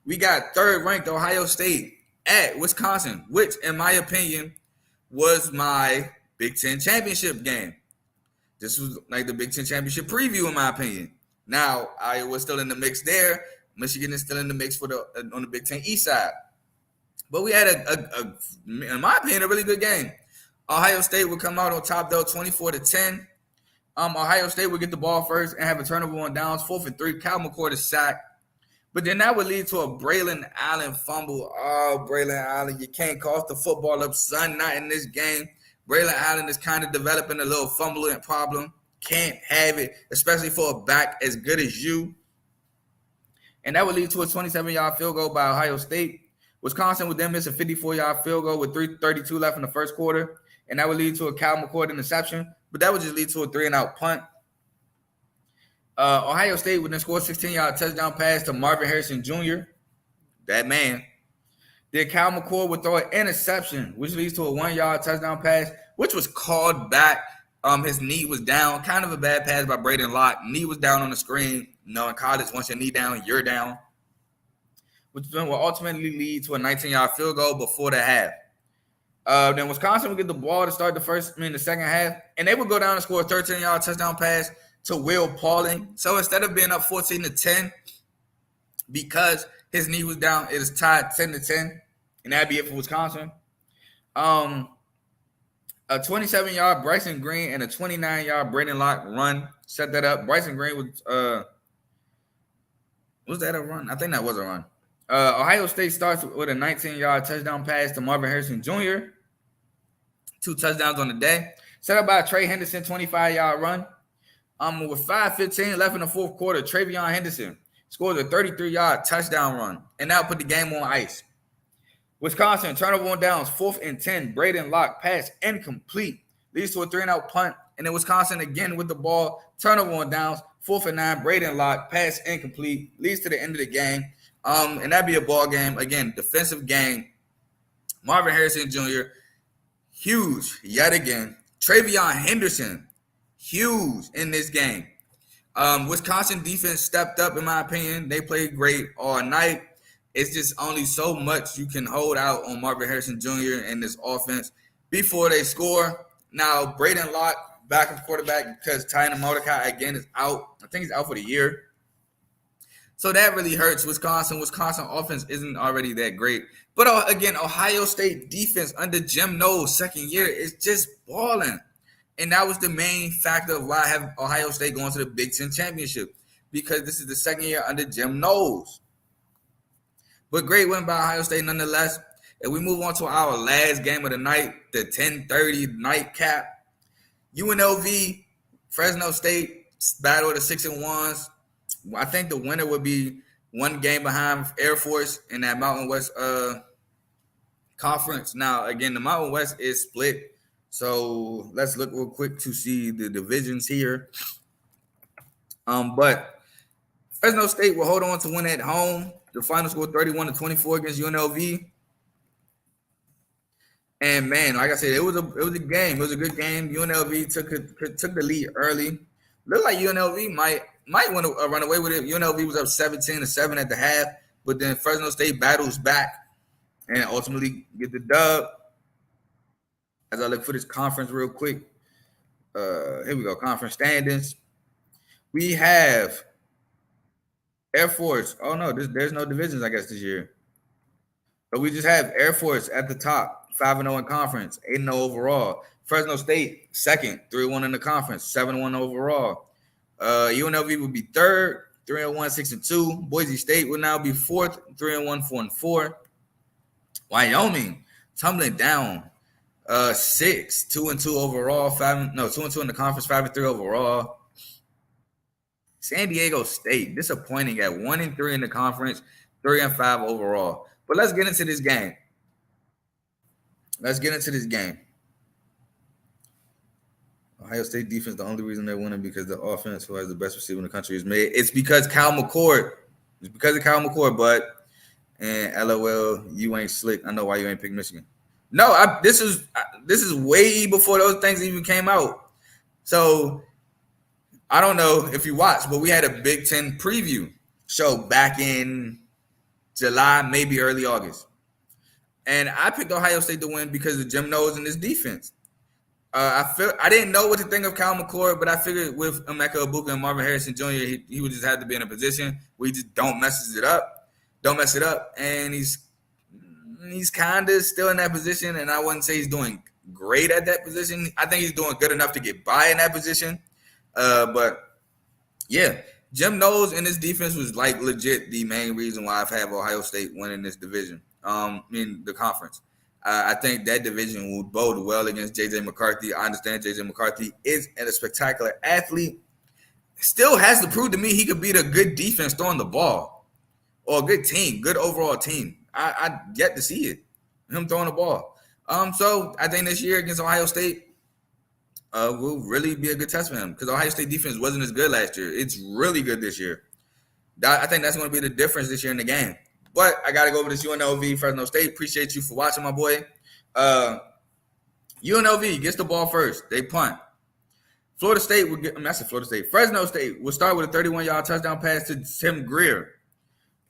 We got 3rd-ranked Ohio State at Wisconsin, which, in my opinion, was my Big Ten championship game. This was like the Big Ten championship preview, in my opinion. Now, Iowa's still in the mix there. Michigan is still in the mix on the Big Ten East side. But we had, in my opinion, a really good game. Ohio State would come out on top, though, 24-10. Ohio State would get the ball first and have a turnover on downs, 4th and 3. Cal McCord is sacked. But then that would lead to a Braylon Allen fumble. Oh, Braylon Allen, you can't cough the football up, son, not in this game. Braylon Allen is kind of developing a little fumbling problem. Can't have it, especially for a back as good as you. And that would lead to a 27-yard field goal by Ohio State. Wisconsin would then miss a 54-yard field goal with 3:32 left in the first quarter. And that would lead to a Cal McCord interception. But that would just lead to a 3-and-out punt. Ohio State would then score a 16-yard touchdown pass to Marvin Harrison Jr., that man. Then Cal McCord would throw an interception, which leads to a 1-yard touchdown pass, which was called back. His knee was down. Kind of a bad pass by Braden Locke. Knee was down on the screen. In college, once your knee down, you're down. Which then will ultimately lead to a 19-yard field goal before the half. Then Wisconsin would get the ball to start the second half, and they would go down and score a 13-yard touchdown pass to Will Pauling. So instead of being up 14-10, because his knee was down, it is tied 10-10, and that'd be it for Wisconsin. A 27-yard Bryson Green and a 29-yard Braden Locke run set that up. Bryson Green was that a run? I think that was a run. Ohio State starts with a 19-yard touchdown pass to Marvin Harrison Jr. 2 touchdowns on the day. Set up by Trey Henderson, 25-yard run. With 5:15 left in the fourth quarter, Travion Henderson scores a 33-yard touchdown run, and that put the game on ice. Wisconsin, turnover on downs, 4th and 10. Braden Locke pass incomplete. Leads to a 3-and-out punt. And then Wisconsin again with the ball. Turnover on downs, 4th and 9. Braden Locke pass incomplete. Leads to the end of the game. And that'd be a ball game. Again, defensive game. Marvin Harrison Jr., huge yet again. Travion Henderson, huge in this game. Wisconsin defense stepped up, in my opinion. They played great all night. It's just only so much you can hold out on Marvin Harrison Jr. and this offense before they score. Now, Braden Locke back as quarterback because Tyner Mordecai, again, is out. I think he's out for the year. So that really hurts Wisconsin. Wisconsin offense isn't already that great. But, again, Ohio State defense under Jim Knowles' second year is just balling. And that was the main factor of why I have Ohio State going to the Big Ten Championship, because this is the second year under Jim Knowles. But great win by Ohio State nonetheless. And we move on to our last game of the night, the 10:30 nightcap. UNLV, Fresno State battle of the 6-1s. I think the winner would be one game behind Air Force in that Mountain West conference. Now, again, the Mountain West is split. So let's look real quick to see the divisions here. But Fresno State will hold on to win at home. The final score 31-24 against UNLV. And man, like I said, it was a game. It was a good game. UNLV took the lead early. Looked like UNLV might want to run away with it. UNLV was up 17-7 at the half, but then Fresno State battles back and ultimately get the dub. As I look for this conference real quick, here we go. Conference standings. We have Air Force. Oh no, there's no divisions, I guess, this year. But we just have Air Force at the top, 5-0 in conference, 8-0 overall. Fresno State second, 3-1 in the conference, 7-1 overall. UNLV would be third, 3-1, 6-2. Boise State would now be fourth, 3-1, 4-4. Wyoming tumbling down, 6, 2-2 overall, 2-2 in the conference, 5-3 overall. San Diego State disappointing at 1-3 in the conference, 3-5 overall. But let's get into this game. Ohio State defense, the only reason they're winning because the offense, who has the best receiver in the country, is made. It's because Kyle McCord. It's because of Kyle McCord, but and LOL, you ain't slick. I know why you ain't pick Michigan. No, this is way before those things even came out. So I don't know if you watched, but we had a Big Ten preview show back in July, maybe early August. And I picked Ohio State to win because of Jim Knowles and his defense. I didn't know what to think of Kyle McCord, but I figured with Emeka Egbuka and Marvin Harrison Jr., he would just have to be in a position where he just don't mess it up. And he's kind of still in that position, and I wouldn't say he's doing great at that position. I think he's doing good enough to get by in that position. But yeah, Jim Knowles and his defense was like legit the main reason why I've had Ohio State winning this division. In the conference. I think that division will bode well against J.J. McCarthy. I understand J.J. McCarthy is a spectacular athlete. Still has to prove to me he could beat a good defense throwing the ball or a good team, good overall team. I yet to see it, him throwing the ball. So I think this year against Ohio State, will really be a good test for him because Ohio State defense wasn't as good last year. It's really good this year. I think that's going to be the difference this year in the game. But I got to go over this UNLV Fresno State. Appreciate you for watching, my boy. UNLV gets the ball first. They punt. Florida State will get. I said Florida State. Fresno State will start with a 31-yard touchdown pass to Tim Greer.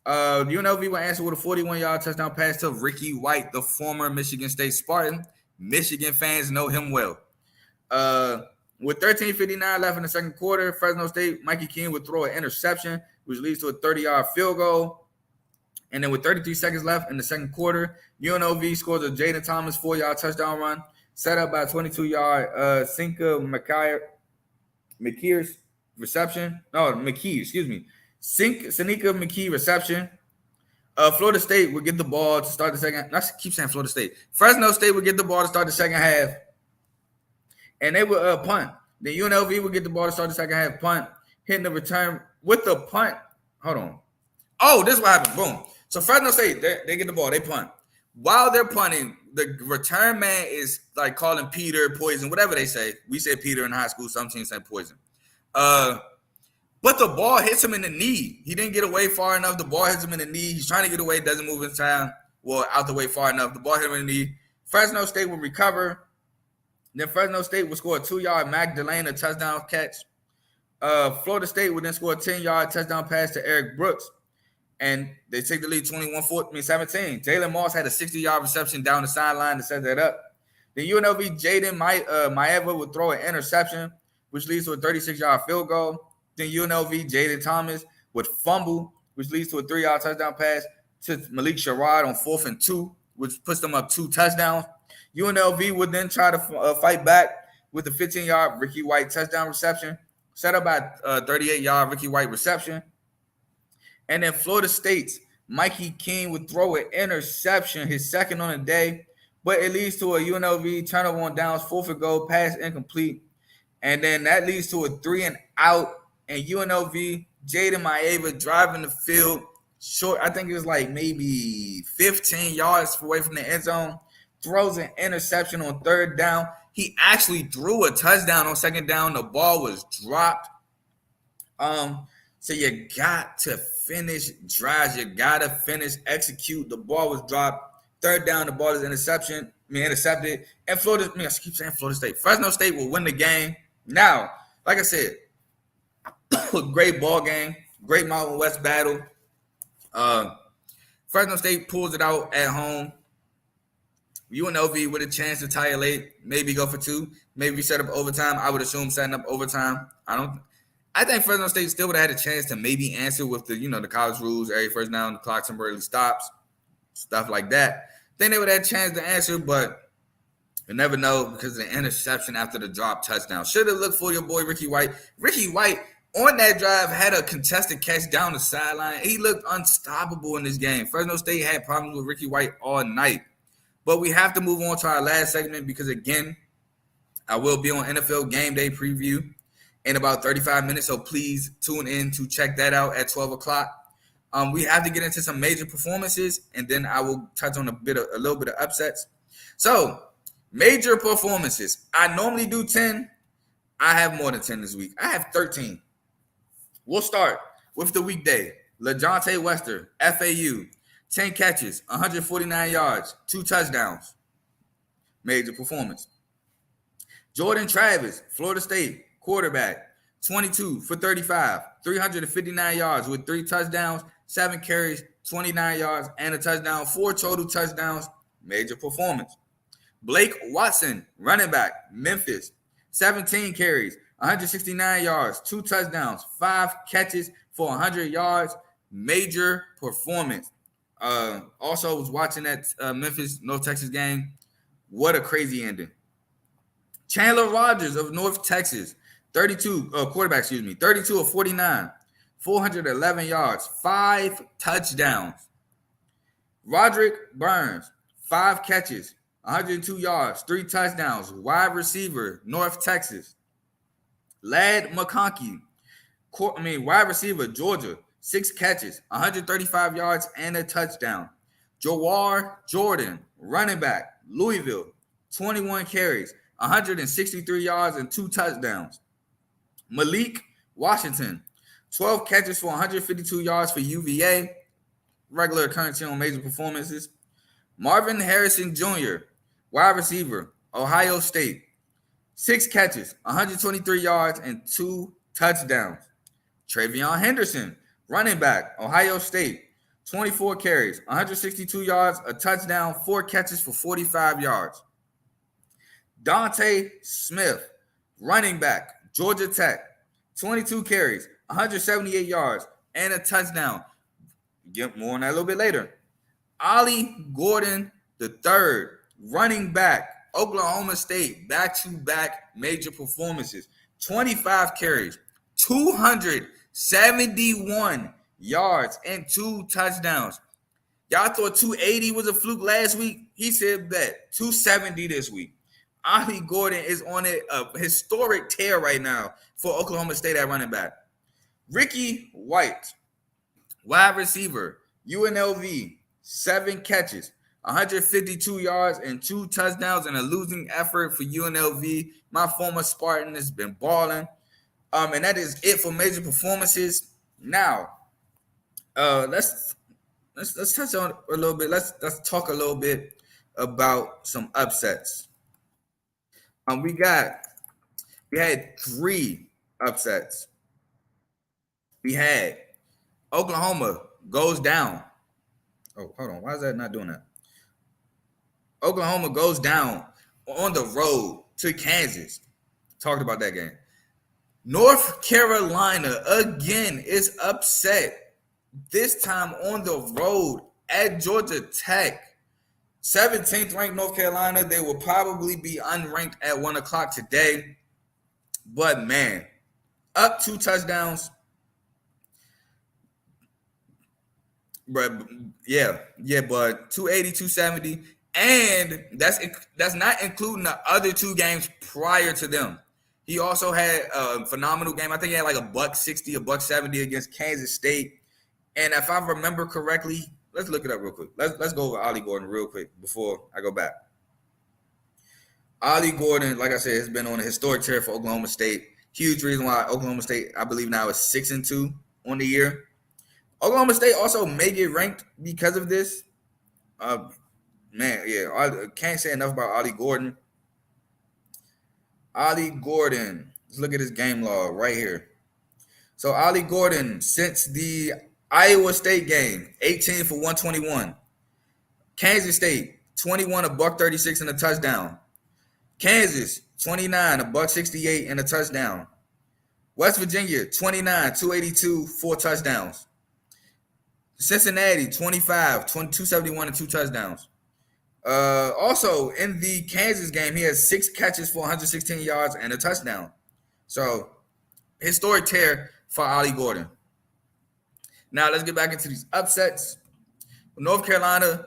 UNLV will answer with a 41-yard touchdown pass to Ricky White, the former Michigan State Spartan. Michigan fans know him well. With 13:59 left in the second quarter, Fresno State, Mikey King would throw an interception, which leads to a 30-yard field goal. And then with 33 seconds left in the second quarter, UNLV scores a Jaden Thomas 4-yard touchdown run, set up by 22-yard Seneca McKee's reception. No, McKee, excuse me. Seneca McKee reception. Florida State would get the ball to start the second. I keep saying Florida State. Fresno State would get the ball to start the second half. And they would punt. Then UNLV would get the ball to start the second half, punt, hitting the return with the punt. Hold on. Oh, this is what happened. Boom. So Fresno State, they get the ball, they punt. While they're punting, the return man is like calling Peter poison, whatever they say. We said Peter in high school. Some teams say poison. But the ball hits him in the knee. He didn't get away far enough. The ball hits him in the knee. He's trying to get away, doesn't move in time. Well, out the way far enough. The ball hit him in the knee. Fresno State will recover. Then Fresno State will score a 2-yard Magdalena touchdown catch. Florida State would then score a 10-yard touchdown pass to Eric Brooks. And they take the lead 21-17. Jalen Moss had a 60-yard reception down the sideline to set that up. Then UNLV Jaden Maeva would throw an interception, which leads to a 36-yard field goal. Then UNLV Jaden Thomas would fumble, which leads to a 3-yard touchdown pass to Malik Sherrod on 4th and 2, which puts them up 2 touchdowns. UNLV would then try to fight back with a 15-yard Ricky White touchdown reception, set up by a 38-yard Ricky White reception. And then Florida State's Mikey King would throw an interception, his second on the day, but it leads to a UNLV turnover on downs, 4th and goal, pass incomplete. And then that leads to a 3-and-out, and UNLV, Jaden Maeva driving the field short. I think it was like maybe 15 yards away from the end zone, throws an interception on 3rd down. He actually threw a touchdown on 2nd down. The ball was dropped. So you got to finish drives. You got to finish, execute. The ball was dropped. 3rd down, the ball is intercepted. And Florida, I keep saying Florida State. Fresno State will win the game. Now, like I said, great ball game, great Mountain West battle. Fresno State pulls it out at home. UNLV with a chance to tie it late, maybe go for 2, maybe set up overtime. I would assume setting up overtime. I think Fresno State still would have had a chance to maybe answer with the, the college rules, every first down, the clock temporarily stops, stuff like that. I think they would have had a chance to answer, but you never know because of the interception after the drop touchdown. Should have looked for your boy Ricky White. Ricky White on that drive had a contested catch down the sideline. He looked unstoppable in this game. Fresno State had problems with Ricky White all night. But we have to move on to our last segment because, again, I will be on NFL Game Day preview in about 35 minutes, so please tune in to check that out at 12 o'clock. We have to get into some major performances, and then I will touch on a little bit of upsets. So, major performances. I normally do 10. I have more than 10 this week. I have 13. We'll start with the weekday. LaJohntay Wester, FAU, 10 catches, 149 yards, 2 touchdowns. Major performance. Jordan Travis, Florida State, quarterback, 22 for 35, 359 yards with 3 touchdowns, 7 carries, 29 yards, and a touchdown, 4 total touchdowns. Major performance. Blake Watson, running back, Memphis, 17 carries, 169 yards, 2 touchdowns, 5 catches for 100 yards. Major performance. Also was watching that Memphis North Texas game. What a crazy ending. Chandler Rogers of North Texas, 32 of 49, 411 yards, 5 touchdowns. Roderick Burns, 5 catches, 102 yards, 3 touchdowns, wide receiver, North Texas. Ladd McConkey, wide receiver, Georgia, 6 catches, 135 yards, and a touchdown. Jawar Jordan, running back, Louisville, 21 carries, 163 yards and 2 touchdowns. Malik Washington, 12 catches for 152 yards for UVA, regular occurrence on major performances. Marvin Harrison Jr., wide receiver, Ohio State, 6 catches, 123 yards, and 2 touchdowns. Travion Henderson, running back, Ohio State, 24 carries, 162 yards, a touchdown, 4 catches for 45 yards. Dante Smith, running back, Georgia Tech, 22 carries, 178 yards, and a touchdown. Get more on that a little bit later. Ollie Gordon III, running back, Oklahoma State, back-to-back major performances. 25 carries, 271 yards, and 2 touchdowns. Y'all thought 280 was a fluke last week? He said bet. 270 this week. Ollie Gordon is on a historic tear right now for Oklahoma State at running back. Ricky White, wide receiver, UNLV, 7 catches, 152 yards, and 2 touchdowns in a losing effort for UNLV. My former Spartan has been balling. And that is it for major performances. Now, let's touch on a little bit. Let's talk a little bit about some upsets. We had 3 upsets. We had Oklahoma goes down. Oh, hold on. Why is that not doing that? Oklahoma goes down on the road to Kansas. Talked about that game. North Carolina again is upset. This time on the road at Georgia Tech. 17th ranked North Carolina. They will probably be unranked at 1 o'clock today. But man, up 2 touchdowns. But but 280, 270. And that's not including the other 2 games prior to them. He also had a phenomenal game. I think he had like a $160, a $170 against Kansas State. And if I remember correctly, let's look it up real quick. Let's go over Ollie Gordon real quick before I go back. Ollie Gordon, like I said, has been on a historic tear for Oklahoma State. Huge reason why Oklahoma State, I believe now, is 6-2 on the year. Oklahoma State also may get ranked because of this. I can't say enough about Ollie Gordon. Ollie Gordon, let's look at his game log right here. So Ollie Gordon, since the Iowa State game, 18 for 121. Kansas State, 21, a $136 and a touchdown. Kansas, 29, a $168 and a touchdown. West Virginia, 29, 282, 4 touchdowns. Cincinnati, 25, 271 and 2 touchdowns. Also, in the Kansas game, he has 6 catches for 116 yards and a touchdown. So, historic tear for Ollie Gordon. Now, let's get back into these upsets. North Carolina,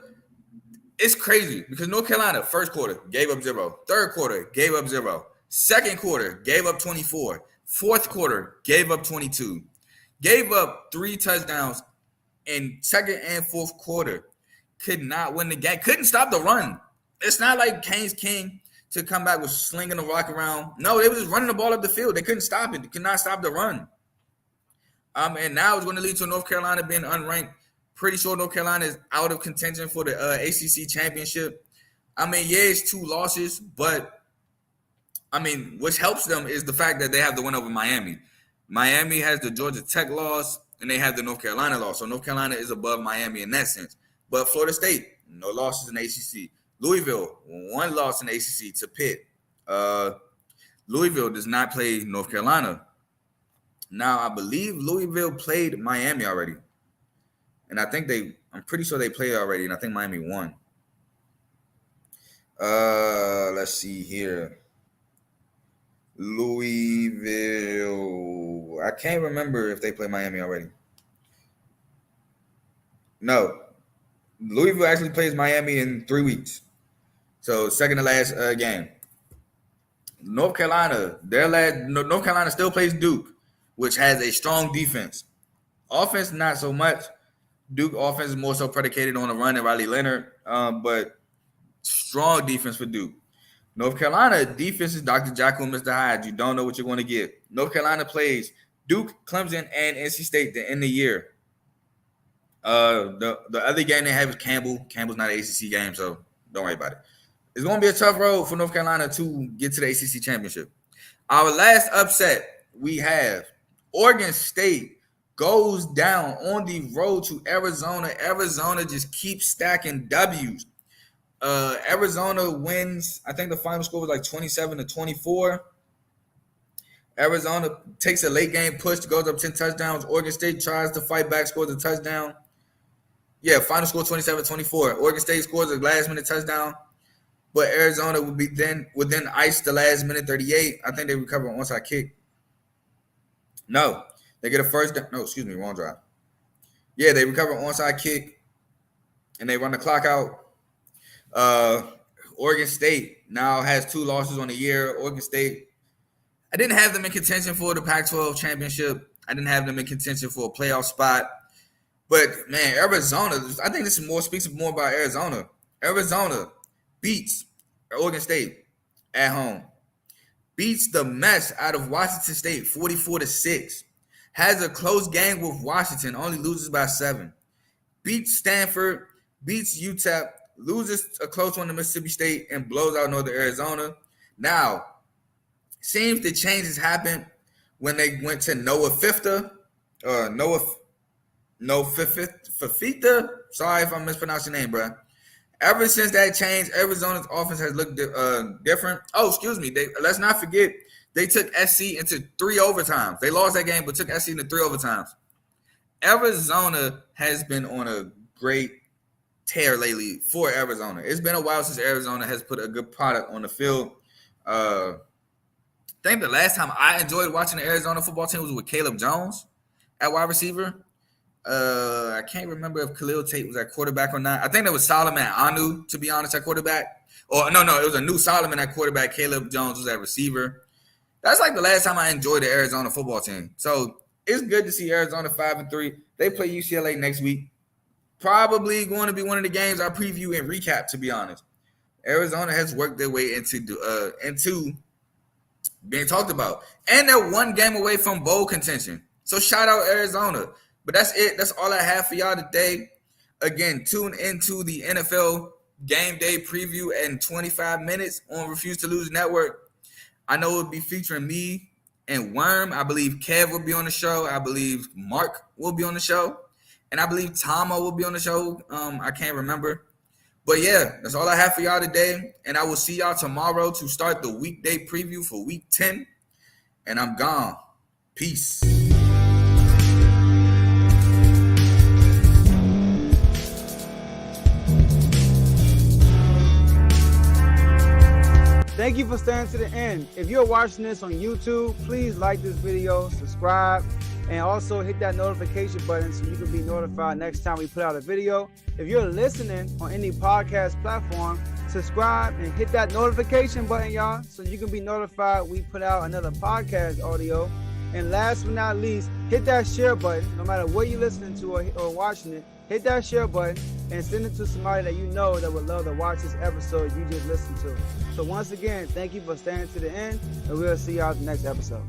it's crazy because North Carolina, first quarter, gave up 0. Third quarter, gave up 0. Second quarter, gave up 24. Fourth quarter, gave up 22. Gave up 3 touchdowns in second and fourth quarter. Could not win the game. Couldn't stop the run. It's not like Kane's King to come back with slinging the rock around. No, they were just running the ball up the field. They couldn't stop it. They could not stop the run. And now it's going to lead to North Carolina being unranked. Pretty sure North Carolina is out of contention for the ACC championship. I mean, yeah, it's 2 losses, but I mean, which helps them is the fact that they have the win over Miami. Miami has the Georgia Tech loss, and they have the North Carolina loss. So North Carolina is above Miami in that sense. But Florida State, no losses in the ACC. Louisville, 1 loss in the ACC to Pitt. Louisville does not play North Carolina. Now, I believe Louisville played Miami already. And I'm pretty sure they played already, and I think Miami won. Let's see here. Louisville. I can't remember if they played Miami already. No. Louisville actually plays Miami in 3 weeks. So, second to last game. North Carolina still plays Duke, which has a strong defense. Offense, not so much. Duke offense is more so predicated on a run and Riley Leonard, but strong defense for Duke. North Carolina defense is Dr. Jekyll and Mr. Hyde. You don't know what you're going to get. North Carolina plays Duke, Clemson, and NC State to end the year. The other game they have is Campbell. Campbell's not an ACC game, so don't worry about it. It's going to be a tough road for North Carolina to get to the ACC championship. Our last upset, we have Oregon State goes down on the road to Arizona. Arizona just keeps stacking W's. Arizona wins. I think the final score was like 27-24. Arizona takes a late game push, goes up 10 touchdowns. Oregon State tries to fight back, scores a touchdown. Yeah, final score 27-24. Oregon State scores a last-minute touchdown, but Arizona would then ice the last minute 38. I think they recover an onside kick. No, they get a first down. No, excuse me, wrong drive. Yeah, they recover an onside kick, and they run the clock out. Oregon State now has 2 losses on the year. Oregon State, I didn't have them in contention for the Pac-12 championship. I didn't have them in contention for a playoff spot. But, man, Arizona, I think this speaks more about Arizona. Arizona beats Oregon State at home. Beats the mess out of Washington State 44-6. Has a close game with Washington, only loses by 7. Beats Stanford, beats UTEP, loses a close one to Mississippi State, and blows out Northern Arizona. Now, seems the changes happened when they went to Noah Fifita. Fafita. Sorry if I'm mispronouncing your name, bro. Ever since that change, Arizona's offense has looked different. Oh, excuse me. Let's not forget, they took SC into 3 overtimes. They lost that game, but took SC into 3 overtimes. Arizona has been on a great tear lately for Arizona. It's been a while since Arizona has put a good product on the field. I think the last time I enjoyed watching the Arizona football team was with Caleb Jones at wide receiver. I can't remember if Khalil Tate was at quarterback or not. I think that was Solomon Anu, to be honest, at quarterback. Or no, it was a new Solomon at quarterback. Caleb Jones was at receiver. That's like the last time I enjoyed the Arizona football team. So it's good to see Arizona 5-3. They play UCLA next week. Probably going to be one of the games I preview and recap, to be honest. Arizona has worked their way into being talked about. And they're 1 game away from bowl contention. So shout out Arizona. But that's it. That's all I have for y'all today. Again, tune into the NFL Game Day preview in 25 minutes on Refuse to Lose Network. I know it'll be featuring me and Worm. I believe Kev will be on the show. I believe Mark will be on the show. And I believe Tomo will be on the show. I can't remember. But, yeah, that's all I have for y'all today. And I will see y'all tomorrow to start the weekday preview for Week 10. And I'm gone. Peace. Thank you for staying to the end. If you're watching this on YouTube, please like this video, subscribe, and also hit that notification button so you can be notified next time we put out a video. If you're listening on any podcast platform, subscribe and hit that notification button, y'all, so you can be notified we put out another podcast audio. And last but not least, hit that share button. No matter what you're listening to or watching it, hit that share button and send it to somebody that you know that would love to watch this episode you just listened to. So once again, thank you for staying to the end, and we'll see y'all in the next episode.